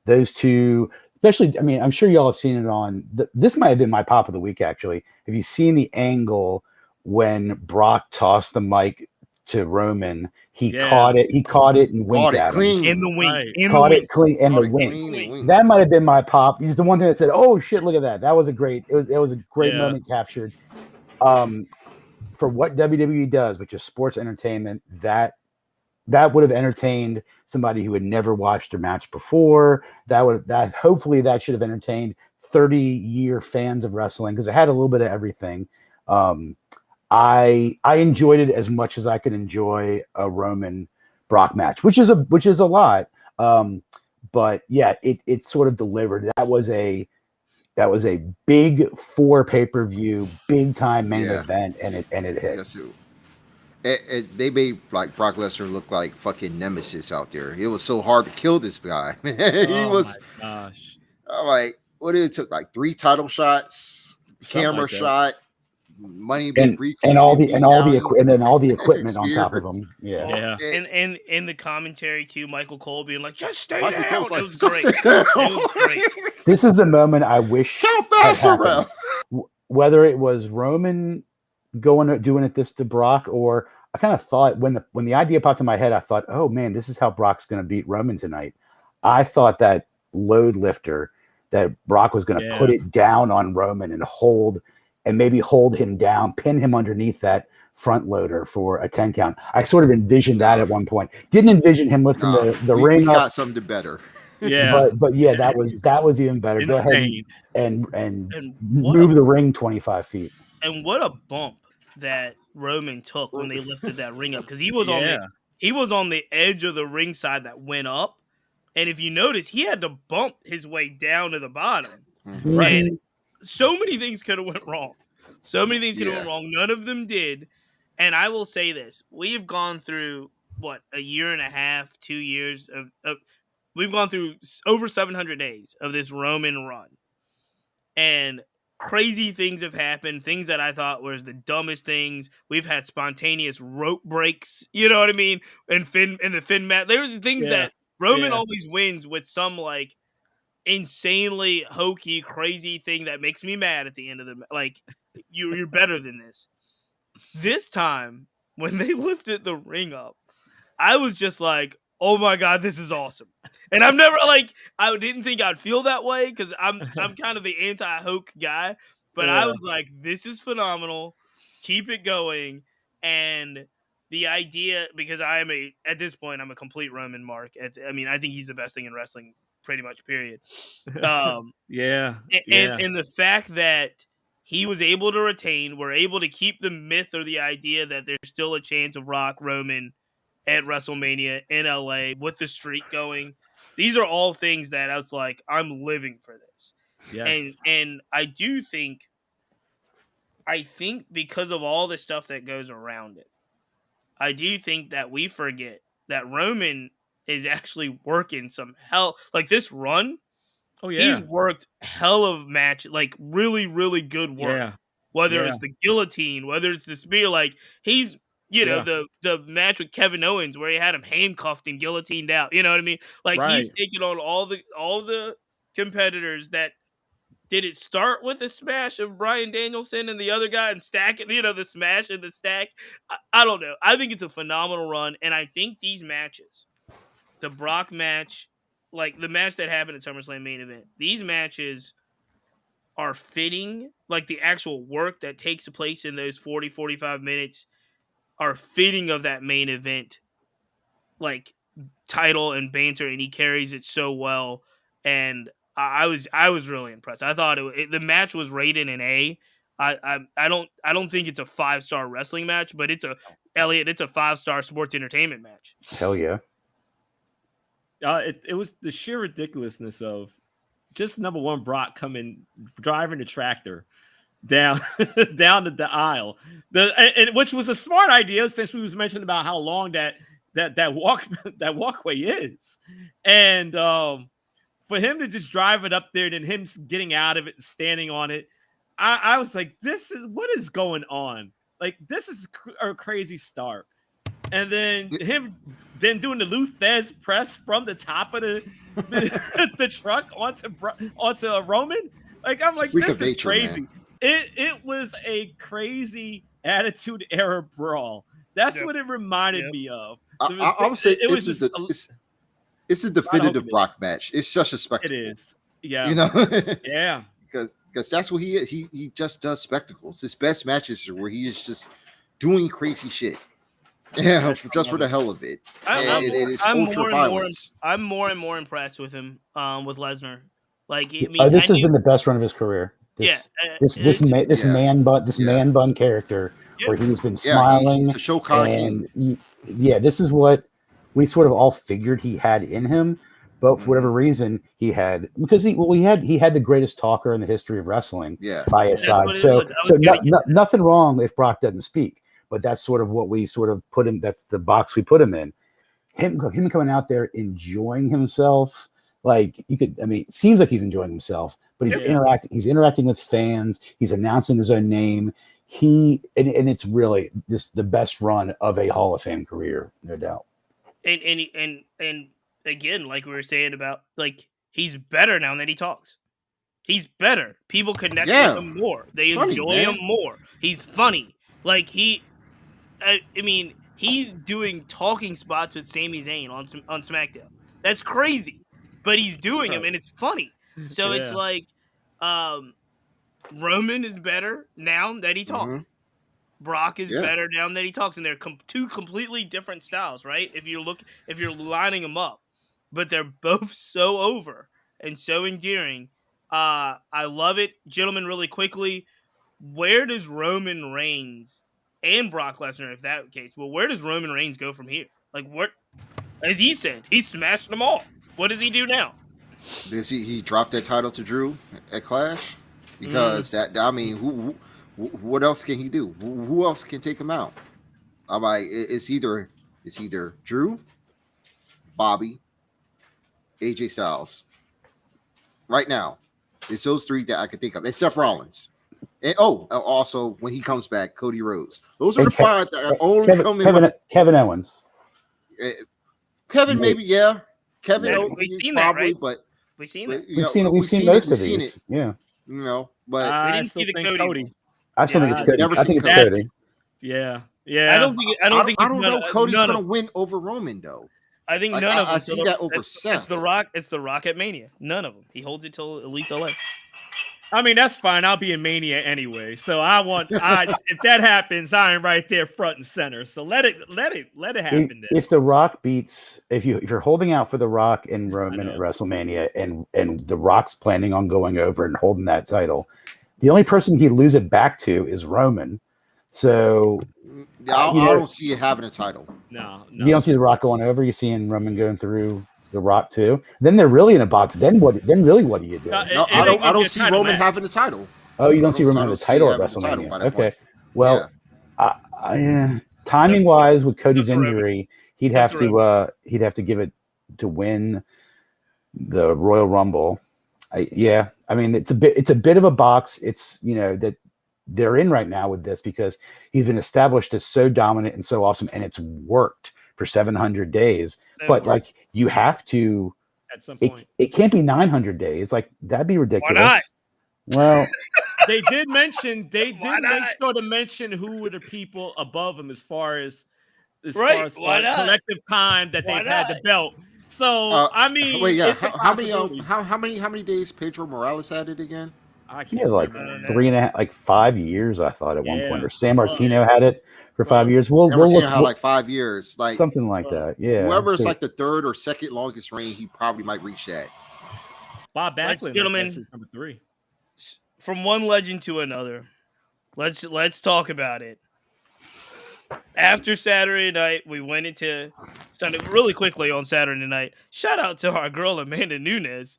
Those two, especially. I mean, I'm sure y'all have seen it on. This might have been my pop of the week, actually. Have you seen the angle when Brock tossed the mic to Roman? He caught it. He caught it and winked at him. In the wink. Right. Caught it clean in the wink. That might have been my pop. He's the one thing that said, "Oh shit, look at that." That was a great. It was a great moment captured. For what WWE does, which is sports entertainment, that would have entertained somebody who had never watched a match before. Hopefully that should have entertained 30-year fans of wrestling because it had a little bit of everything. I enjoyed it as much as I could enjoy a Roman Brock match, which is a lot. But yeah, it sort of delivered. That was a big 4 pay-per-view, big time main event, and it hit. Yes, they made like Brock Lesnar look like fucking nemesis out there. It was so hard to kill this guy. My gosh. Like, what did it took? Like 3 title shots, camera shot. money and all the equipment on top of them. Yeah. And in the commentary too, Michael Cole being like, "Just stay down." Like, it was great. It was great. This is the moment I wish count faster. Whether it was Roman doing this to Brock, or I kind of thought when the idea popped in my head, I thought, oh man, this is how Brock's going to beat Roman tonight. I thought that load lifter that Brock was going to put it down on Roman and maybe hold him down, pin him underneath that front loader for a 10 count. I sort of envisioned that at one point. Didn't envision him lifting the ring we up. Got something better. Yeah, but that was even better. Insane. Go ahead and move the ring 25 feet. And what a bump that Roman took when they lifted that ring up, because he was on the edge of the ring side that went up, and if you notice, he had to bump his way down to the bottom. Right. And so many things could have went wrong. None of them did. And I will say this: we have gone through a year and a half, 2 years of we've gone through over 700 days of this Roman run, and crazy things have happened. Things that I thought was the dumbest things. We've had spontaneous rope breaks. You know what I mean? And the Finn match. There's things that Roman always wins with some like insanely hokey, crazy thing that makes me mad at the end of the like. You're better than this. This time, when they lifted the ring up, I was just like, oh my God, this is awesome. And I've never I didn't think I'd feel that way because I'm kind of the anti-Hoke guy, but I was like, this is phenomenal. Keep it going. And the idea, because at this point, I'm a complete Roman mark. I think he's the best thing in wrestling, pretty much, period. And the fact that he was able to retain, we're able to keep the myth or the idea that there's still a chance of Rock Roman at WrestleMania in LA with the streak going. These are all things that I was like, I'm living for this. Yes. And I think because of all the stuff that goes around it, I do think that we forget that Roman is actually working some hell. Like this run, he's worked hell of match, like really, really good work. Yeah. Whether it's the guillotine, whether it's the spear, like he's the match with Kevin Owens where he had him handcuffed and guillotined out. You know what I mean? Like he's taking on all the competitors that did it start with a smash of Bryan Danielson and the other guy and stack it, the smash and the stack. I don't know. I think it's a phenomenal run. And I think these matches, the Brock match, like the match that happened at SummerSlam main event, these matches are fitting. Like the actual work that takes place in those 40, 45 minutes are fitting of that main event, like title and banter, and he carries it so well. And I was really impressed. I thought the match was rated an A. I don't think it's a 5-star wrestling match, but it's a 5-star sports entertainment match. Hell yeah. It was the sheer ridiculousness of just number one, Brock driving the tractor down the aisle, and which was a smart idea since we was mentioning about how long that walkway is, and for him to just drive it up there and then him getting out of it and standing on it, I was like, what is going on? Like this is a crazy start, and then him doing the Lou Thez press from the top of the truck onto a Roman. Like I'm like, this is crazy. Man. It was a crazy Attitude Era brawl. That's what it reminded me of. I would say it's a definitive Brock match. It's such a spectacle. It is. Yeah. Yeah. Because that's what he is. He just does spectacles. His best matches are where he is just doing crazy shit. Yeah, just for the hell of it. I'm more and more impressed with him, with Lesnar. Like, this has been the best run of his career. This man bun character where he's been smiling. He's a show cocky. This is what we sort of all figured he had in him, but for whatever reason he had the greatest talker in the history of wrestling by his side. Nothing wrong if Brock doesn't speak, but that's sort of what we sort of put him. That's the box we put him in. Him coming out there enjoying himself. Like it seems like he's enjoying himself, but he's interacting with fans. He's announcing his own name. and it's really just the best run of a Hall of Fame career, no doubt. And again, like we were saying about, like, he's better now than he talks. He's better. People connect with him more. They enjoy him more. He's funny. Like, I mean, he's doing talking spots with Sami Zayn on SmackDown. That's crazy, but he's doing them, and it's funny. So it's like, Roman is better now that he talks. Mm-hmm. Brock is better now that he talks, and they're two completely different styles, right? If you're lining them up, but they're both so over and so endearing. I love it, gentlemen. Really quickly, where does Roman Reigns and Brock Lesnar, if that case, well, where does Roman Reigns go from here? Like, what? As he said, he smashed them all. What does he do now? He dropped that title to Drew at Clash because what else can he do? Who else can take him out? I'm like, it's either Drew, Bobby, AJ Styles. Right now, it's those three that I can think of, and Seth Rollins. And also when he comes back, Cody Rhodes. Those are the five that are only coming. Kevin Owens. Kevin, maybe, yeah. Kevin, we've seen probably, that, right? We've seen it. We've seen most of these. Yeah. You know, but we didn't see the Cody. I still think it's Cody. I think it's Cody. Yeah. I don't think. I don't know. Cody's gonna win over Roman though. I think none of them. I see that over Seth. It's the Rock. It's the Rock at Mania. None of them. He holds it till at least LA. I mean, that's fine. I'll be in Mania anyway. So if that happens, I'm right there front and center. So let it happen. If the Rock beats, if you're holding out for the Rock and Roman at WrestleMania, and the Rock's planning on going over and holding that title, the only person he'd lose it back to is Roman. So I don't see it having a title. No. You don't see the Rock going over. You're seeing Roman going through the Rock too. Then they're really in a box. Then what do you do? I don't see Roman having the title. Oh, you don't see Roman having the title at WrestleMania. Okay. Well, timing wise, with Cody's injury, he'd have to give it to win the Royal Rumble. I mean, it's a bit of a box. It's, that they're in right now with this because he's been established as so dominant and so awesome, and it's worked for 700 days. But like, you have to at some point. It can't be 900 days. Like, that'd be ridiculous. Why not? Well, they did make sure to mention who were the people above him as far as collective time that they've had the belt. So I mean, how many days Pedro Morales had it again? I can't like 3.5, like 5 years. I thought at one point, or San Martino had it for 5 years. We'll look had like 5 years, like something like that. Yeah, whoever's like the third or second longest reign, he probably might reach that. Bob Backlund, gentlemen, is number 3. From one legend to another, let's talk about it. After Saturday night, we went into Sunday really quickly on Saturday night. Shout out to our girl Amanda Nunes.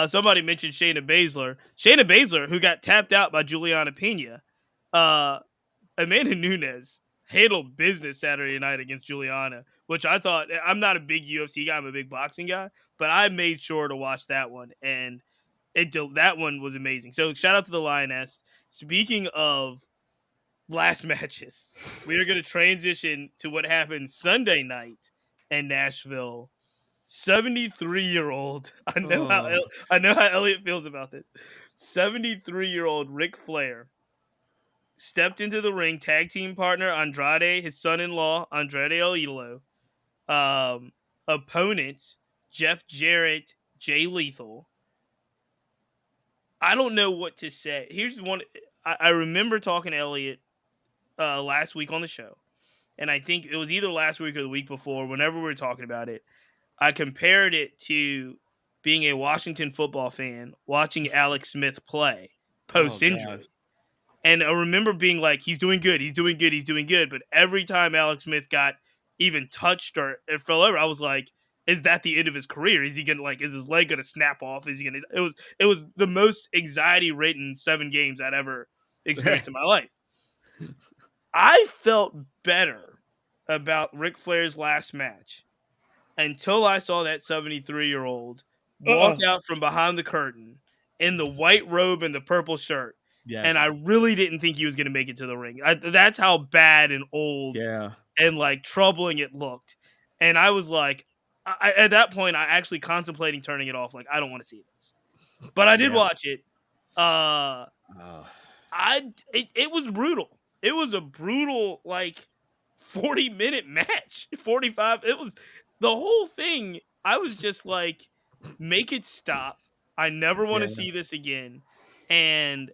Somebody mentioned Shayna Baszler, who got tapped out by Juliana Pena. Amanda Nunes handled business Saturday night against Juliana, which I thought, I'm not a big UFC guy, I'm a big boxing guy, but I made sure to watch that one, and that one was amazing. So shout out to the Lioness. Speaking of last matches, we are going to transition to what happened Sunday night in Nashville. 73-year-old. I know how Elliot feels about this. 73-year-old Ric Flair stepped into the ring. Tag team partner Andrade, his son-in-law Andrade El Idolo. Opponents Jeff Jarrett, Jay Lethal. I don't know what to say. Here's one. I remember talking to Elliot last week on the show, and I think it was either last week or the week before. Whenever we were talking about it, I compared it to being a Washington football fan watching Alex Smith play post-injury. And I remember being like, he's doing good. But every time Alex Smith got even touched or it fell over, I was like, is that the end of his career? Is he going to is his leg going to snap off? It was the most anxiety-ridden 7 games I'd ever experienced in my life. I felt better about Ric Flair's last match until I saw that 73-year-old walk out from behind the curtain in the white robe and the purple shirt And I really didn't think he was going to make it to the ring. That's how bad and old and like troubling it looked. And I was like, at that point, I actually contemplating turning it off. Like, I don't want to see this, but I did watch it. It was brutal. It was a brutal, like 40-minute match, 45. It was the whole thing. I was just like, make it stop. I never want to see this again. And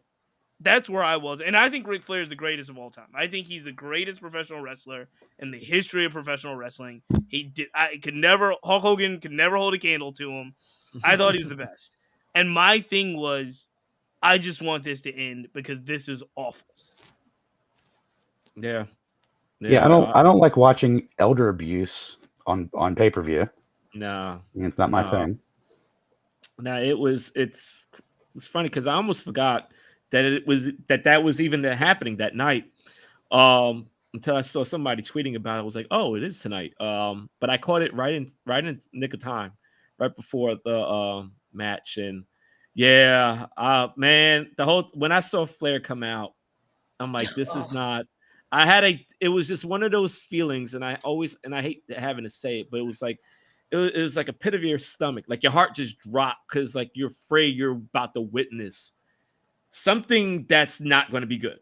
that's where I was. And I think Ric Flair is the greatest of all time. I think he's the greatest professional wrestler in the history of professional wrestling. Hulk Hogan could never hold a candle to him. I thought he was the best. And my thing was, I just want this to end because this is awful. Yeah. I don't like watching elder abuse on pay-per-view. No. It's not my thing. No, it's funny because I almost forgot that that was even happening that night. Until I saw somebody tweeting about it. I was like, oh, it is tonight. But I caught it right in nick of time, right before the match. And man, when I saw Flair come out, I'm like, this is not. It was just one of those feelings, and I hate having to say it, but it was like a pit of your stomach, like your heart just dropped because like you're afraid you're about to witness something that's not going to be good.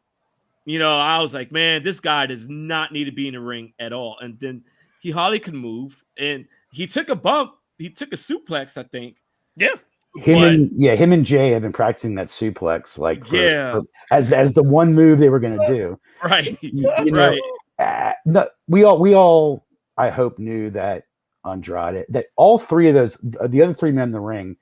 I was like, man, this guy does not need to be in the ring at all. And then he hardly could move, and he took a bump. He took a suplex, I think. Yeah. Him and Jay have been practicing that suplex as the one move they were going to do. Right. No, we all I hope knew that Andrade, that all three of those, the other three men in the ring,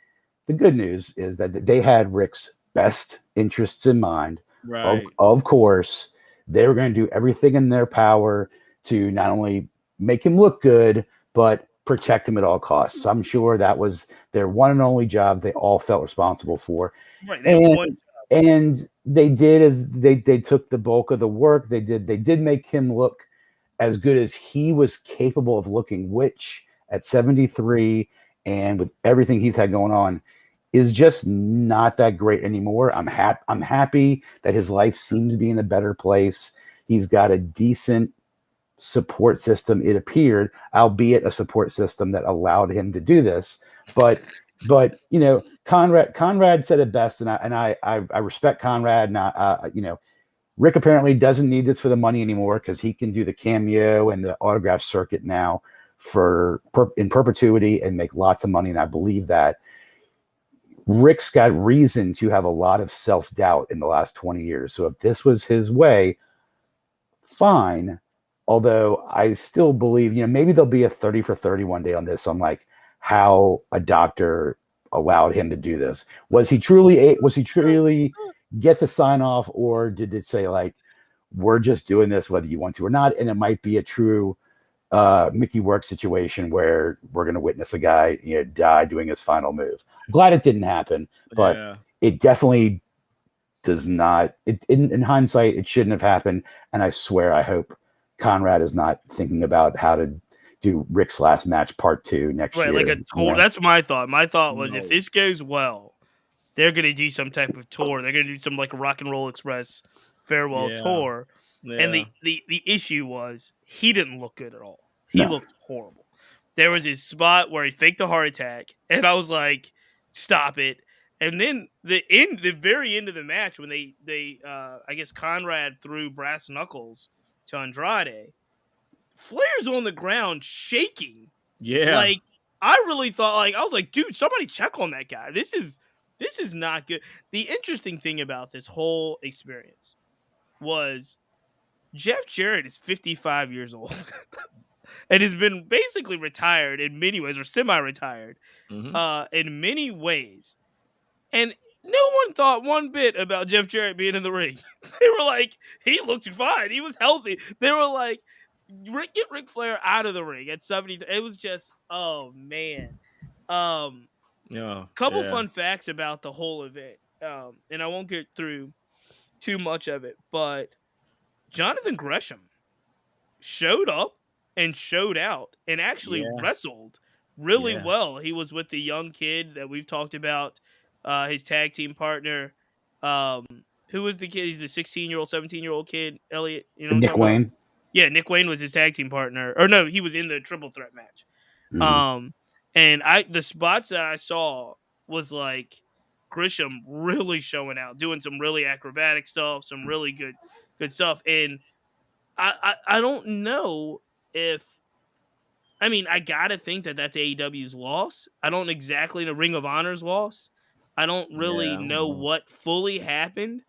the good news is that they had Rick's best interests in mind. Right. Of course, they were going to do everything in their power to not only make him look good, but protect him at all costs. I'm sure that was their one and only job they all felt responsible for. Right. And they did as they took the bulk of the work. They did make him look as good as he was capable of looking, which at 73 and with everything he's had going on is just not that great anymore. I'm happy that his life seems to be in a better place. He's got a decent support system, it appeared, albeit a support system that allowed him to do this. But Conrad said it best, and I respect Conrad. And Rick apparently doesn't need this for the money anymore because he can do the cameo and the autograph circuit now in perpetuity and make lots of money. And I believe that Rick's got reason to have a lot of self-doubt in the last 20 years. So if this was his way, fine. Although I still believe, maybe there'll be a 30 for 30 one day on this, on like how a doctor allowed him to do this. Was he truly get the sign off, or did it say like, we're just doing this whether you want to or not? And it might be a true Mickey Rourke situation where we're going to witness a guy die doing his final move. Glad it didn't happen, but it definitely does not. In hindsight, it shouldn't have happened. And I swear, I hope Conrad is not thinking about how to do Rick's last match part 2 next year. Right, like a tour. That's my thought. My thought was if this goes well, they're going to do some type of tour. They're going to do some like Rock and Roll Express farewell tour. Yeah. And the issue was he didn't look good at all. He looked horrible. There was this spot where he faked a heart attack, and I was like, stop it. And then the very end of the match, when they I guess Conrad threw brass knuckles to Andrade, Flair's on the ground shaking. Yeah. Like, I really thought, I was like, dude, somebody check on that guy. This is not good. The interesting thing about this whole experience was Jeff Jarrett is 55 years old and has been basically retired in many ways, or semi-retired in many ways. And no one thought one bit about Jeff Jarrett being in the ring. They were like, he looked fine. He was healthy. They were like, get Ric Flair out of the ring at 73. It was just, oh, man. Couple fun facts about the whole event. And I won't get through too much of it, but Jonathan Gresham showed up and showed out and actually wrestled really well. He was with the young kid that we've talked about, his tag team partner, who was the kid? He's the 16-year-old, 17-year-old kid, Elliot. You know, Nick Wayne. Yeah, Nick Wayne was his tag team partner, or no, he was in the triple threat match. Mm-hmm. And the spots that I saw was like Grisham really showing out, doing some really acrobatic stuff, some really good stuff. And I don't know if, I mean, I gotta think that that's AEW's loss. I don't exactly know Ring of Honor's loss. I don't really know what fully happened.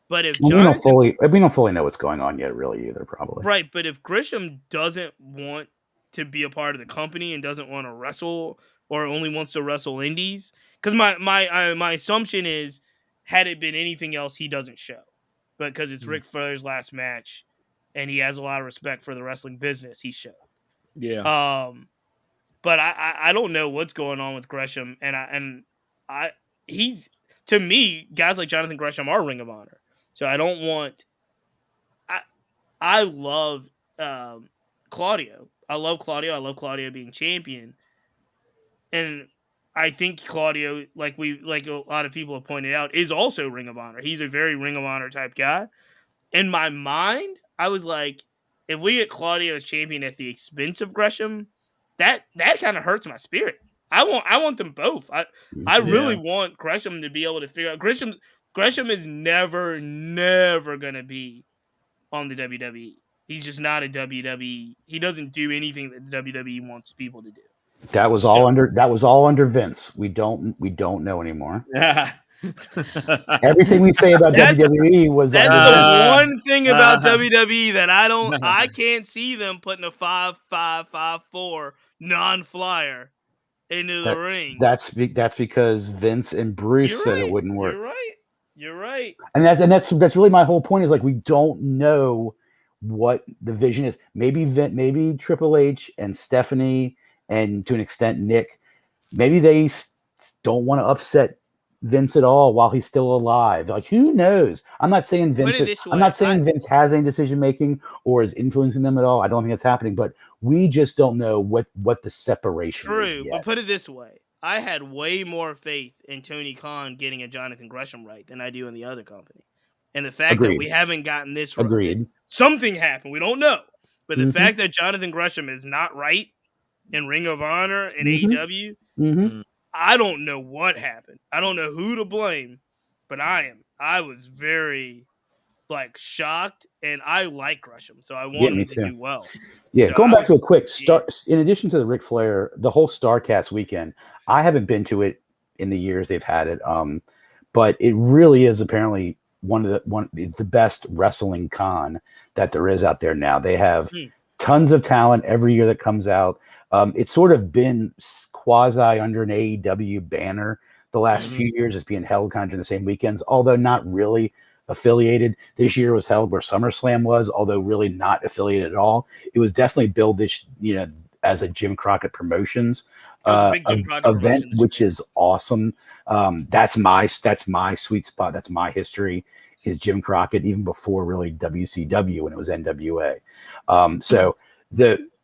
But if Jonathan, we don't fully know what's going on yet, really, either, probably. Right, but if Grisham doesn't want to be a part of the company and doesn't want to wrestle, or only wants to wrestle indies, because my assumption is, had it been anything else, he doesn't show, but because it's Ric Flair's last match, and he has a lot of respect for the wrestling business, he showed. Yeah. But I don't know what's going on with Gresham, and he's, to me, guys like Jonathan Gresham are Ring of Honor, so I don't want. I love Claudio. I love Claudio. I love Claudio being champion, and I think Claudio, like a lot of people have pointed out, is also Ring of Honor. He's a very Ring of Honor type guy. In my mind, I was like, if we get Claudio as champion at the expense of Gresham, that kind of hurts my spirit. I want them both. I really want Gresham to be able to figure out. Gresham is never gonna be on the WWE. He's just not a WWE. He doesn't do anything that the WWE wants people to do. That was all under Vince. We don't know anymore. Everything we say about WWE was that's the one thing about WWE that I can't see them putting a 5-5-5-4 non-flyer into the ring. That's because Vince and Bruce said it wouldn't work. You're right. And that's really my whole point, is like, we don't know what the vision is. Maybe Triple H and Stephanie, and to an extent Nick, maybe they don't want to upset Vince at all while he's still alive. Like, who knows? I'm not saying Vince has any decision making or is influencing them at all. I don't think it's happening, but we just don't know what the separation is yet. But put it this way. I had way more faith in Tony Khan getting a Jonathan Gresham right than I do in the other company. And the fact that we haven't gotten this right. Agreed. Something happened. We don't know. But the fact that Jonathan Gresham is not right in Ring of Honor and AEW, I don't know what happened. I don't know who to blame, but I was very shocked, and I like Gresham, so I want him to do well. Yeah, so going back to a quick start, in addition to the Ric Flair, the whole StarCast weekend, I haven't been to it in the years they've had it, but it really is apparently it's the best wrestling con that there is out there now. They have tons of talent every year that comes out. It's sort of been quasi under an AEW banner the last few years. It's being held kind of in the same weekends, although not really affiliated. This year was held where SummerSlam was, although really not affiliated at all. It was definitely billed this, as a Jim Crockett Promotions event, which is awesome. That's my sweet spot. That's my history, is Jim Crockett, even before really WCW, when it was NWA. So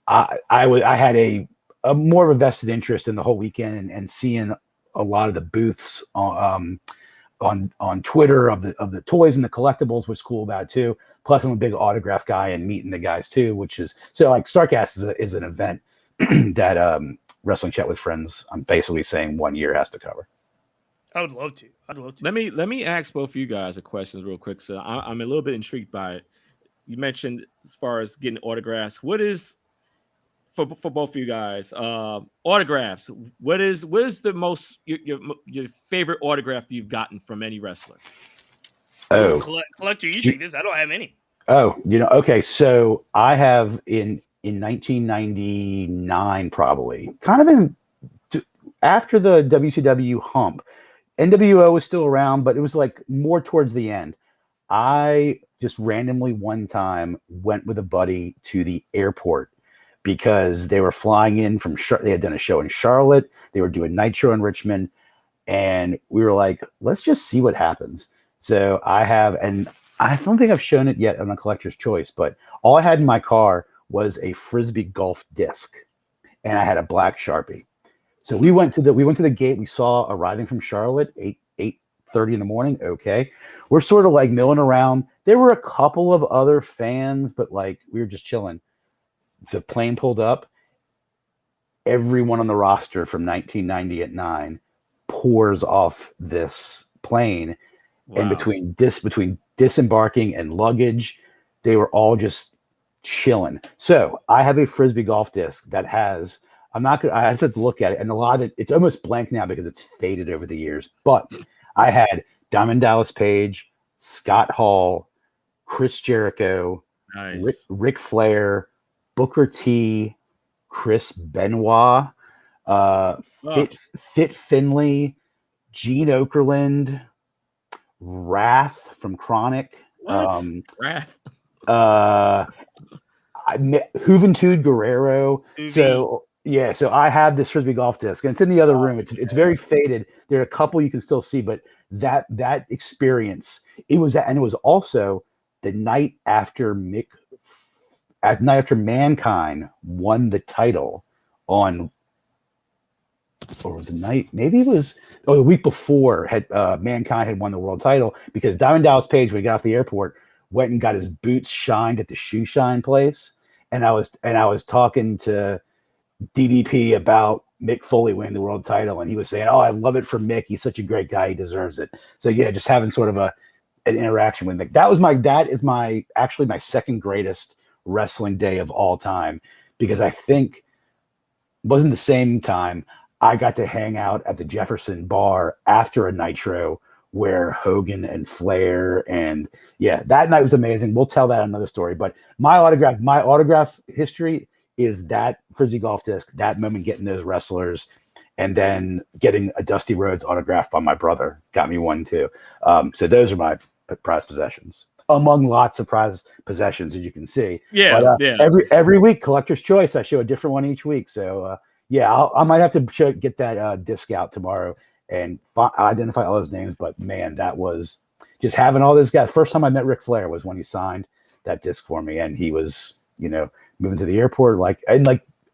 I had a more of a vested interest in the whole weekend, and seeing a lot of the booths on Twitter of the toys and the collectibles was cool about it too. Plus, I'm a big autograph guy, and meeting the guys too, which is so StarCast is an event that Wrestling Chat with Friends, I'm basically saying 1 year has to cover. I would love to. Let me ask both of you guys a question real quick. So I'm a little bit intrigued by it. You mentioned as far as getting autographs. What is for both of you guys? Autographs. What is the most your favorite autograph that you've gotten from any wrestler? Oh, collector, you take this. I don't have any. Oh, okay. So I have in 1999, probably kind of after the WCW hump. NWO was still around, but it was more towards the end. I just randomly one time went with a buddy to the airport because they were flying in from they had done a show in Charlotte. They were doing Nitro in Richmond, and we were like, let's just see what happens. So I have, and I don't think I've shown it yet on a collector's choice, but all I had in my car was a Frisbee golf disc, and I had a black Sharpie. So we went to the gate. We saw arriving from Charlotte, 8 8:30 in the morning. Okay. We're sort of like milling around. There were a couple of other fans, but like we were just chilling. The plane pulled up. Everyone on the roster from 1990 at 9 pours off this plane. Wow. And between disembarking and luggage, they were all just chilling. So I have a Frisbee golf disc that has, I have to look at it, and a lot of it, it's almost blank now because it's faded over the years. But I had Diamond Dallas Page, Scott Hall, Chris Jericho, nice. Ric Flair, Booker T, Chris Benoit, Fit Finley, Gene Okerlund, Wrath from Chronic. Wrath. Juventud Guerrero. So yeah, so I have this Frisbee golf disc, and it's in the other room. It's very faded. There are a couple you can still see, but that experience, it was also the night after Mankind won the title on, or was the night? Maybe it was the week before Mankind had won the world title, because Diamond Dallas Page, when he got off the airport, went and got his boots shined at the shoe shine place, and I was talking to DDP about Mick Foley winning the world title, and he was saying, "Oh, I love it for Mick. He's such a great guy. He deserves it." So yeah, just having sort of an interaction with Mick. That is actually my second greatest wrestling day of all time, because I think it wasn't the same time I got to hang out at the Jefferson Bar after a Nitro where Hogan and Flair, and yeah, that night was amazing. We'll tell that another story. But my autograph history is that Frisbee golf disc, that moment getting those wrestlers, and then getting a Dusty Rhodes autograph by my brother got me one too. So those are my prized possessions, among lots of prized possessions, as you can see. Yeah, but, yeah. Every week, Collector's Choice, I show a different one each week. So yeah, I might have to get that disc out tomorrow and identify all those names. But man, that was just having all those guys. First time I met Ric Flair was when he signed that disc for me, and he was, moving to the airport,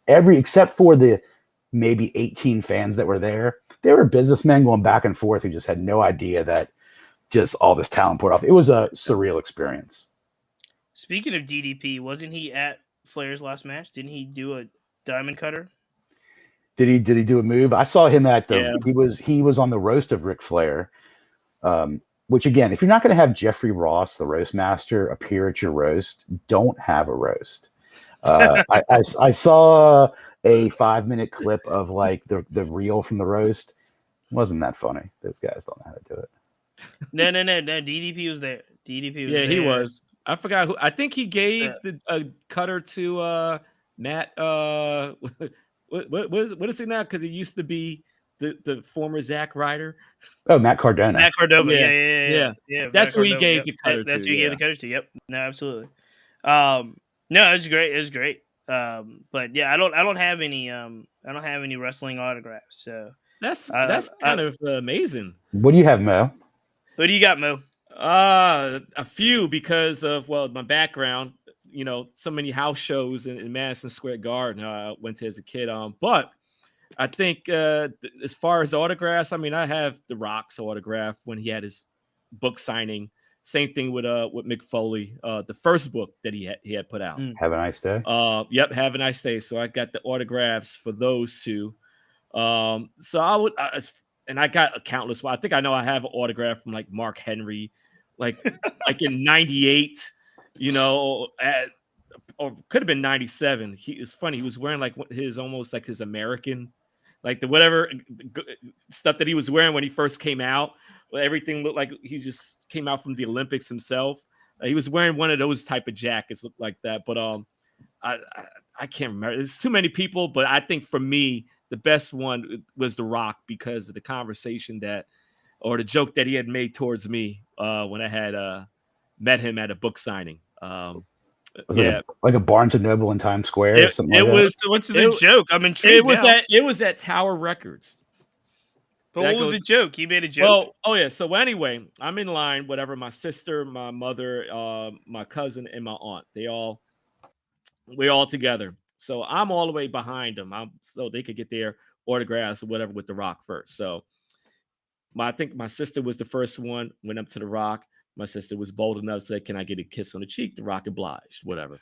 except for the maybe 18 fans that were there, they were businessmen going back and forth who just had no idea that just all this talent poured off. It was a surreal experience. Speaking of DDP, wasn't he at Flair's last match? Didn't he do a diamond cutter? Did he do a move? I saw him at he was on the roast of Ric Flair. Which again, if you're not going to have Jeffrey Ross, the roast master, appear at your roast, don't have a roast. I saw a 5-minute clip of like the reel from the roast. Wasn't that funny? Those guys don't know how to do it. No. DDP was there. DDP was there. Yeah, he was. I forgot who. I think he gave the cutter to Matt. What is it now? Because he used to be the former Zack Ryder. Oh, Matt Cardona. Matt Cardona. Yeah. That's who he gave the cutter to. That's who he gave the cutter to. Yep. No, absolutely. No, it was great. It was great. But yeah, I don't have any wrestling autographs. So that's kind of amazing. What do you have, Mo? What do you got, Mo? A few, because of my background. So many house shows in Madison Square Garden I went to as a kid. But I think as far as autographs, I mean, I have The Rock's autograph when he had his book signing. Same thing with Mick Foley, the first book that he had put out. Have a Nice Day. Yep, Have a Nice Day. So I got the autographs for those two. So I would, and I got a countless. I think I know I have an autograph from like Mark Henry, like in '98. Or could have been 97. It's funny. He was wearing like almost like his American, like the whatever stuff that he was wearing when he first came out. Everything looked like he just came out from the Olympics himself. He was wearing one of those type of jackets, looked like that. But I can't remember. There's too many people. But I think for me, the best one was The Rock, because of the conversation or the joke that he had made towards me when I had met him at a book signing. Like a Barnes and Noble in Times Square or something like that. So what's the joke? I'm intrigued. It was at Tower Records. But what was the joke? He made a joke. So anyway, I'm in line. Whatever. My sister, my mother, my cousin, and my aunt. We're all together. So I'm all the way behind them. So they could get their autographs or whatever with The Rock first. So I think my sister was the first one, went up to The Rock. My sister was bold enough to say, "Can I get a kiss on the cheek?" The Rock obliged, whatever.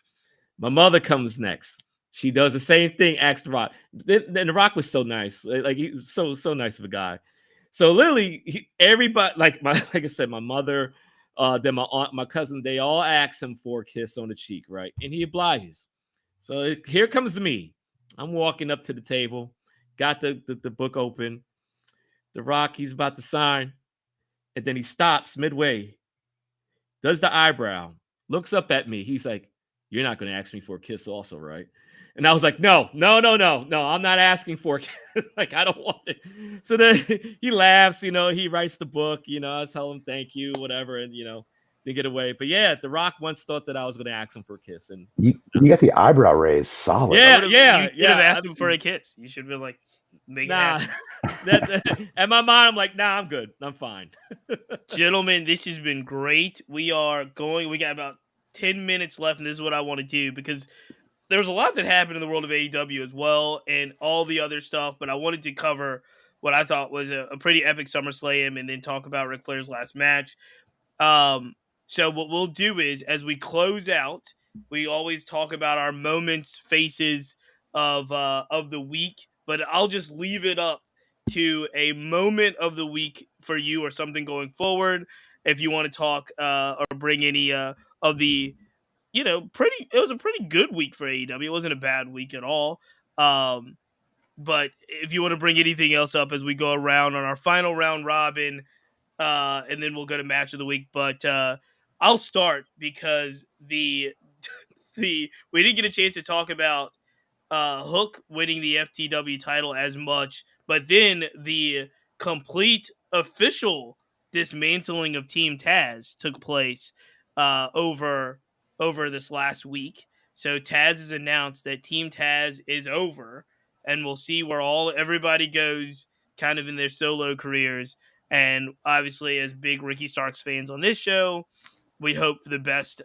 My mother comes next. She does the same thing, asks The Rock. Then The Rock was so nice. Like he's so nice of a guy. So literally, everybody, like I said, my mother, then my aunt, my cousin, they all ask him for a kiss on the cheek, right? And he obliges. So here comes me. I'm walking up to the table, got the book open. The Rock, he's about to sign, and then he stops midway, does the eyebrow, looks up at me. He's like, "You're not going to ask me for a kiss also, right?" And I was like, no, I'm not asking for it. Like, I don't want it. So then he laughs, he writes the book, I tell him thank you, whatever, and they get away. But yeah, The Rock once thought that I was going to ask him for a kiss, and you got the eyebrow raised, solid. You should have asked him for a kiss. You should have been like, make it happen. At my mind, I'm like, nah, I'm good, I'm fine. Gentlemen, this has been great. We got about 10 minutes left, and this is what I want to do, because there's a lot that happened in the world of AEW as well, and all the other stuff, but I wanted to cover what I thought was a pretty epic SummerSlam, and then talk about Ric Flair's last match. So what we'll do is, as we close out, we always talk about our moments, faces of the week, but I'll just leave it up to a moment of the week for you, or something going forward. If you want to talk or bring any of the, it was a pretty good week for AEW. It wasn't a bad week at all. But if you want to bring anything else up as we go around on our final round robin, and then we'll go to match of the week. But I'll start, because we didn't get a chance to talk about Hook winning the FTW title as much, but then the complete official dismantling of Team Taz took place over this last week. So Taz has announced that Team Taz is over, and we'll see where everybody goes kind of in their solo careers. And obviously, as big Ricky Starks fans on this show, we hope for the best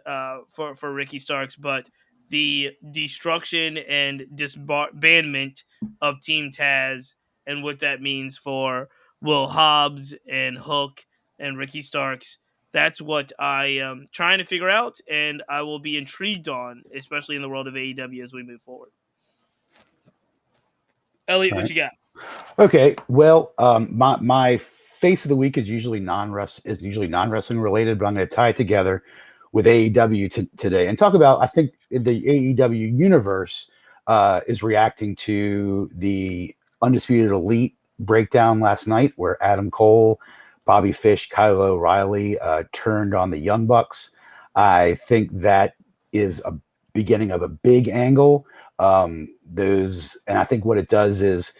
for Ricky Starks, but the destruction and disbandment of Team Taz and what that means for Will Hobbs and Hook and Ricky Starks, that's what I am trying to figure out, and I will be intrigued on, especially in the world of AEW as we move forward. Elliot, what you got? Okay, well, my face of the week is usually non-wrestling related, but I'm going to tie it together with AEW today and talk about, I think the AEW universe is reacting to the Undisputed Elite breakdown last night, where Adam Cole, Bobby Fish, Kyle O'Reilly turned on the Young Bucks. I think that is a beginning of a big angle. And I think what it does is,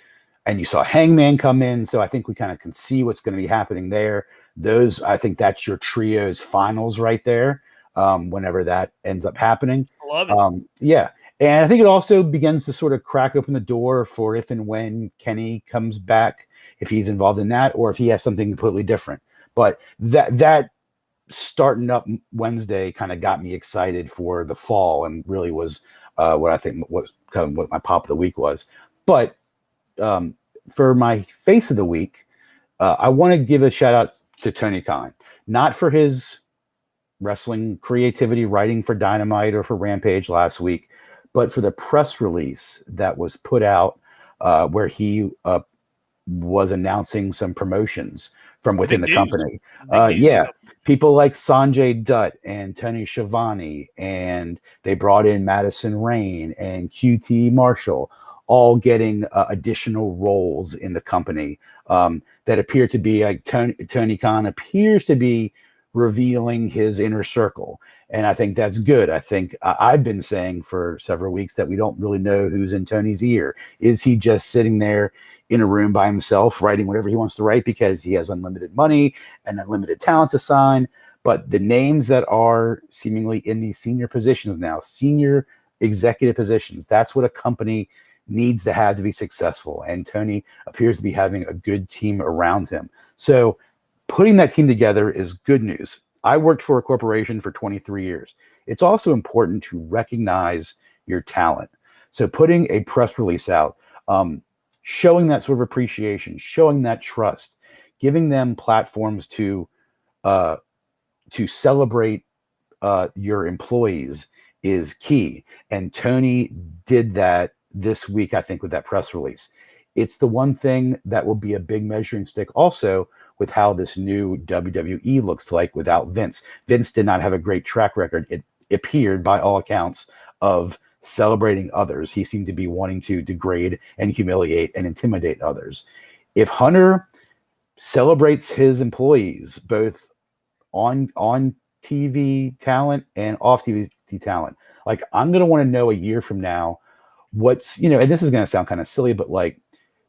and you saw Hangman come in, so I think we kind of can see what's going to be happening there. I think that's your trios finals right there, whenever that ends up happening. I love it. Yeah. And I think it also begins to sort of crack open the door for if and when Kenny comes back, if he's involved in that, or if he has something completely different. But that starting up Wednesday kind of got me excited for the fall, and really was what I think what my pop of the week was. But for my face of the week, I want to give a shout out to Tony Khan, not for his wrestling creativity, writing for Dynamite or for Rampage last week, but for the press release that was put out where he was announcing some promotions from within the company. People like Sanjay Dutt and Tony Schiavone, and they brought in Madison Rain and QT Marshall, all getting additional roles in the company that appear to be like Tony Khan appears to be revealing his inner circle. And I think that's good. I think I've been saying for several weeks that we don't really know who's in Tony's ear. Is he just sitting there in a room by himself writing whatever he wants to write because he has unlimited money and unlimited talent to sign? But the names that are seemingly in these senior positions now, senior executive positions, that's what a company needs to have to be successful. And Tony appears to be having a good team around him. So putting that team together is good news. I worked for a corporation for 23 years. It's also important to recognize your talent. So putting a press release out, showing that sort of appreciation, showing that trust, giving them platforms to celebrate your employees is key. And Tony did that this week, I think, with that press release. It's the one thing that will be a big measuring stick also with how this new WWE looks like without Vince. Vince did not have a great track record. It appeared, by all accounts, of celebrating others. He seemed to be wanting to degrade and humiliate and intimidate others. If Hunter celebrates his employees, both on TV talent and off TV talent, like, I'm going to want to know a year from now what's, and this is going to sound kind of silly, but like,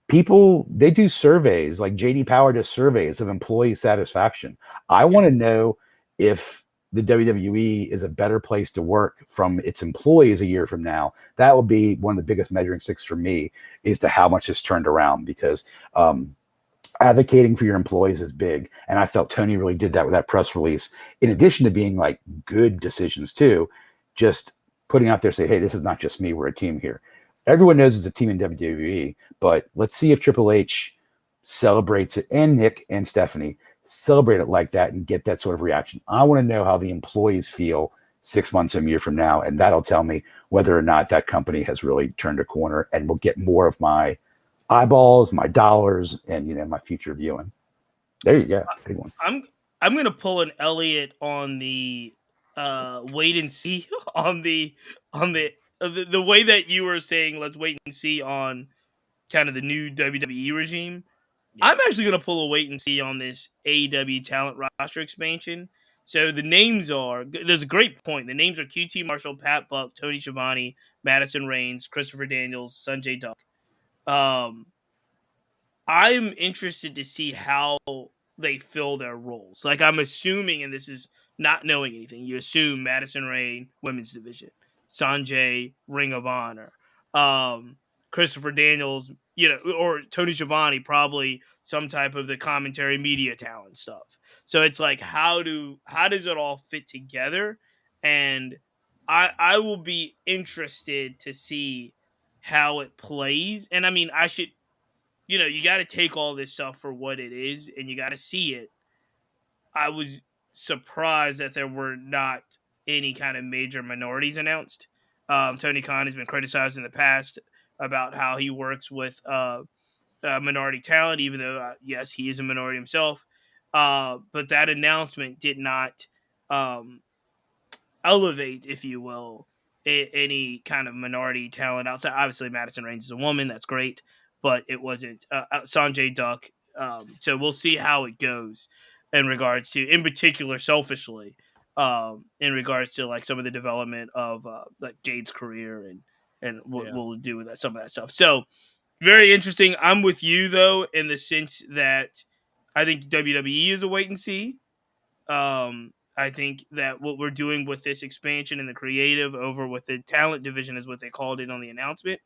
people, they do surveys, like JD Power does surveys of employee satisfaction. I want to know if the WWE is a better place to work from its employees a year from now. That will be one of the biggest measuring sticks for me, is to how much it's turned around, because advocating for your employees is big. And I felt Tony really did that with that press release, in addition to being like good decisions too, just putting out there, say, hey, this is not just me, we're a team here. Everyone knows it's a team in WWE, but let's see if Triple H celebrates it, and Nick and Stephanie celebrate it like that and get that sort of reaction. I want to know how the employees feel 6 months and a year from now, and that'll tell me whether or not that company has really turned a corner and will get more of my eyeballs, my dollars, and my future viewing. There you go. Big one. I'm gonna pull an Elliot on the wait and see on the way that you were saying, let's wait and see on kind of the new WWE regime. Yeah. I'm actually going to pull a wait and see on this AEW talent roster expansion. So the names are, there's a great point. The names are QT Marshall, Pat Buck, Tony Schiavone, Madison Raines, Christopher Daniels, Sanjay Dutt. I'm interested to see how they fill their roles. Like, I'm assuming, and this is not knowing anything, you assume Madison Rain, women's division, Sanjay, Ring of Honor, Christopher Daniels, or Tony Schiavone, probably some type of the commentary media talent stuff. So it's like, how does it all fit together? And I will be interested to see how it plays. And I mean, you got to take all this stuff for what it is, and you got to see it. I was surprised that there were not any kind of major minorities announced. Tony Khan has been criticized in the past about how he works with minority talent, even though, yes, he is a minority himself. But that announcement did not elevate, if you will, any kind of minority talent outside. Obviously, Madison Raines is a woman. That's great. But it wasn't Sanjay Dutt. So we'll see how it goes in regards to, in particular, selfishly, in regards to like some of the development of like Jade's career and what we'll do with some of that stuff. So very interesting. I'm with you though, in the sense that I think WWE is a wait and see. I think that what we're doing with this expansion in the creative over with the talent division is what they called it on the announcement.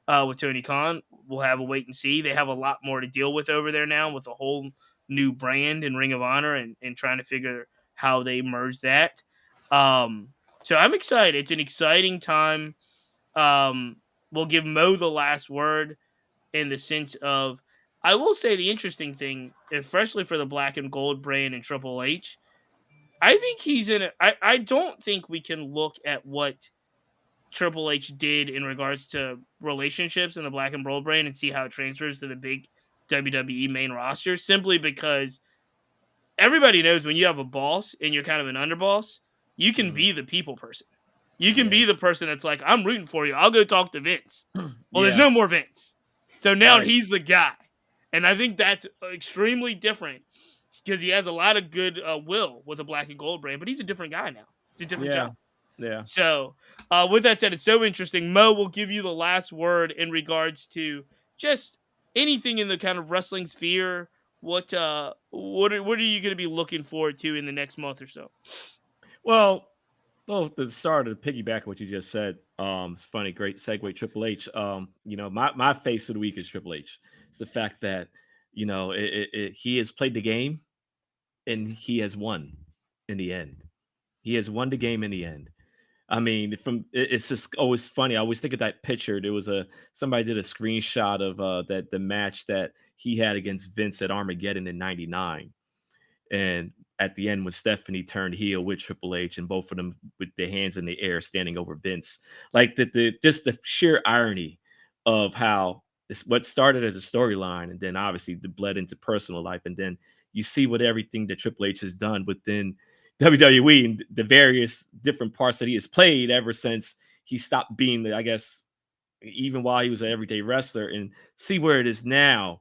With Tony Khan, we'll have a wait and see. They have a lot more to deal with over there now with a whole new brand in Ring of Honor and trying to figure how they merge that. So I'm excited. It's an exciting time. We'll give Mo the last word in the sense of, I will say the interesting thing, especially for the Black and Gold brand and Triple H, I think he's in it. I don't think we can look at what Triple H did in regards to relationships in the Black and Gold brand and see how it transfers to the big WWE main roster, simply because everybody knows when you have a boss and you're kind of an underboss, you can be the people person. You can be the person that's like, I'm rooting for you. I'll go talk to Vince. Well, there's no more Vince. So now he's the guy. And I think that's extremely different because he has a lot of good will with the Black and Gold brand, but he's a different guy now. It's a different job. Yeah. So with that said, it's so interesting. Mo, will give you the last word in regards to just anything in the kind of wrestling sphere. What are you going to be looking forward to in the next month or so? Well, the start of the piggyback of what you just said. It's funny, great segue. Triple H. My face of the week is Triple H. It's the fact that he has played the game and he has won in the end. He has won the game in the end. I mean, it's just always funny. I always think of that picture. There was somebody did a screenshot of the match that he had against Vince at Armageddon in '99. And at the end, when Stephanie turned heel with Triple H, and both of them with their hands in the air, standing over Vince, like just the sheer irony of how this what started as a storyline, and then obviously the bled into personal life, and then you see what everything that Triple H has done within WWE and the various different parts that he has played ever since he stopped being the, I guess, even while he was an everyday wrestler, and see where it is now.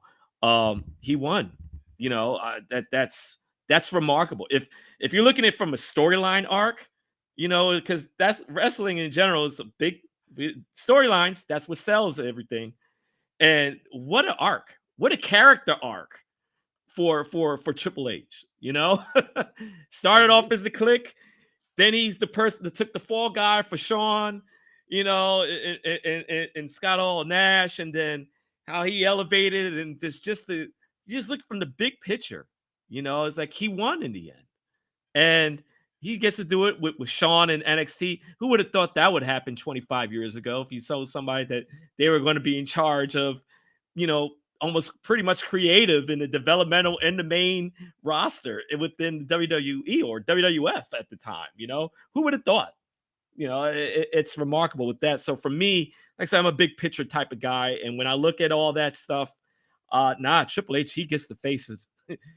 He won. You know, that's remarkable. If you're looking at it from a storyline arc, you know, because that's wrestling in general is a big storylines. That's what sells everything. And what an arc! What a character arc for Triple H. You know, started off as the Click, then he's the person that took the fall guy for Shawn, you know, and Scott Hall Nash, and then how he elevated, and just the you just look from the big picture, you know, it's like he won in the end. And he gets to do it with Shawn and NXT. Who would have thought that would happen 25 years ago if you told somebody that they were going to be in charge of, you know, almost pretty much creative in the developmental and the main roster within WWE or WWF at the time? You know, who would have thought? You know, it's remarkable with that. So for me, like I said, I'm a big picture type of guy. And when I look at all that stuff, Triple H, he gets the faces.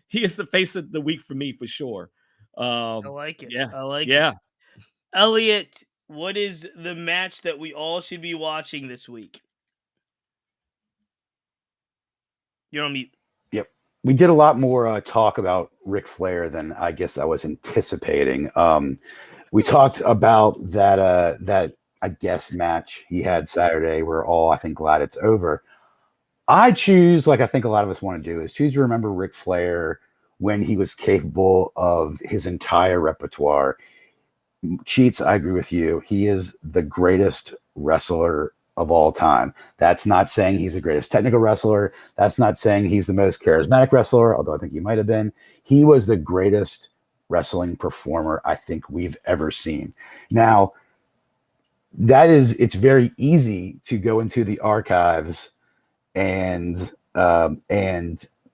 He gets the face of the week for me for sure. I like it. Yeah. I like Yeah. it. Elliot, what is the match that we all should be watching this week? You're on mute. Yep. We did a lot more talk about Ric Flair than I guess I was anticipating. We talked about that I guess match he had Saturday. We're all, I think, glad it's over. I choose, like I think a lot of us want to do, is choose to remember Ric Flair when he was capable of his entire repertoire. Cheats, I agree with you. He is the greatest wrestler of all time. That's not saying he's the greatest technical wrestler. That's not saying he's the most charismatic wrestler, although I think he might have been. He was the greatest wrestling performer I think we've ever seen. Now, it's very easy to go into the archives and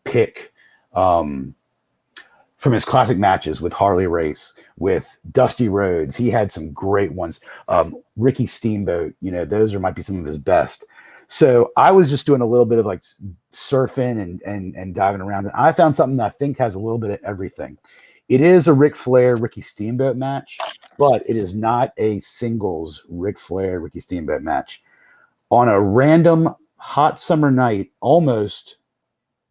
pick from his classic matches with Harley Race, with Dusty Rhodes. He had some great ones. Ricky Steamboat, you know, those might be some of his best. So I was just doing a little bit of like surfing and diving around. And I found something that I think has a little bit of everything. It is a Ric Flair, Ricky Steamboat match, but it is not a singles Ric Flair, Ricky Steamboat match. On a random hot summer night, almost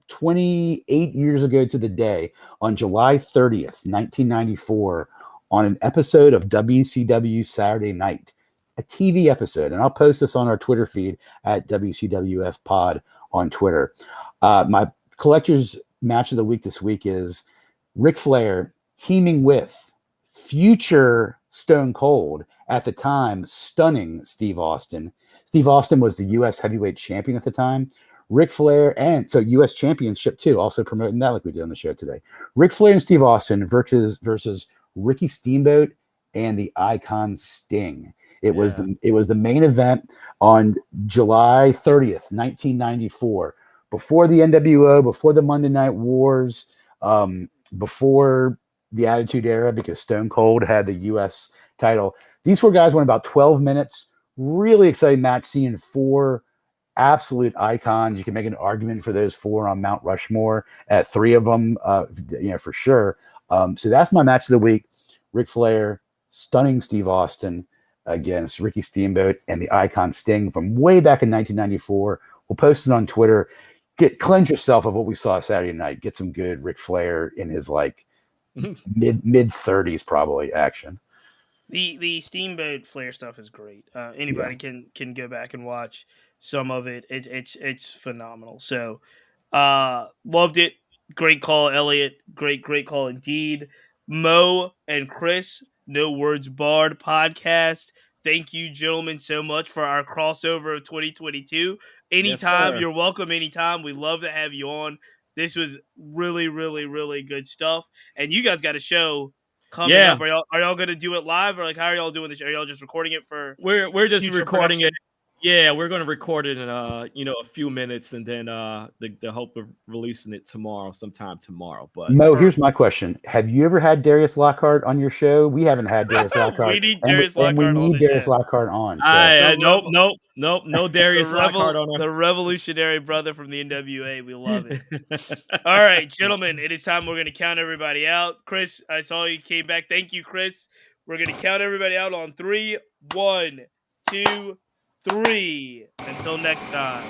28 years ago to the day, on July 30th, 1994, on an episode of WCW Saturday Night, a TV episode. And I'll post this on our Twitter feed at WCWF Pod on Twitter. My collector's match of the week this week is Ric Flair teaming with future Stone Cold, at the time stunning Steve Austin. Steve Austin was the U.S. heavyweight champion at the time. Ric Flair, and so U.S. championship too, also promoting that like we did on the show today. Ric Flair and Steve Austin versus Ricky Steamboat and the Icon Sting. It was the main event on July 30th, 1994. Before the NWO, before the Monday Night Wars, before the Attitude Era, because Stone Cold had the U.S. title. These four guys went about 12 minutes. Really exciting match, seeing four absolute icons. You can make an argument for those four on Mount Rushmore at three of them, for sure. So that's my match of the week. Ric Flair stunning Steve Austin against Ricky Steamboat and the Icon Sting from way back in 1994. We'll post it on Twitter. Cleanse yourself of what we saw Saturday night. Get some good Ric Flair in his like mid 30s probably action. The Steamboat Flair stuff is great. Anybody can go back and watch some of it. It's phenomenal. So loved it. Great call, Elliot. Great call indeed. Mo and Chris, No Words Barred podcast. Thank you, gentlemen, so much for our crossover of 2022. Anytime, you're welcome anytime. We love to have you on. This was really, really, really good stuff. And you guys got a show coming up. Are y'all gonna do it live, or like how are y'all doing this? Are y'all just recording it for? We're just recording it. Yeah, we're going to record it in a few minutes, and then the hope of releasing it sometime tomorrow. But Mo, here's my question: have you ever had Darius Lockhart on your show? We haven't had Darius Lockhart, We need and Darius we Lockhart on need the Darius show. Lockhart on. So. No Darius Lockhart on the revolutionary brother from the NWA. We love it. All right, gentlemen, it is time. We're going to count everybody out. Chris, I saw you came back. Thank you, Chris. We're going to count everybody out on 3, 1, 2, 3. Until next time.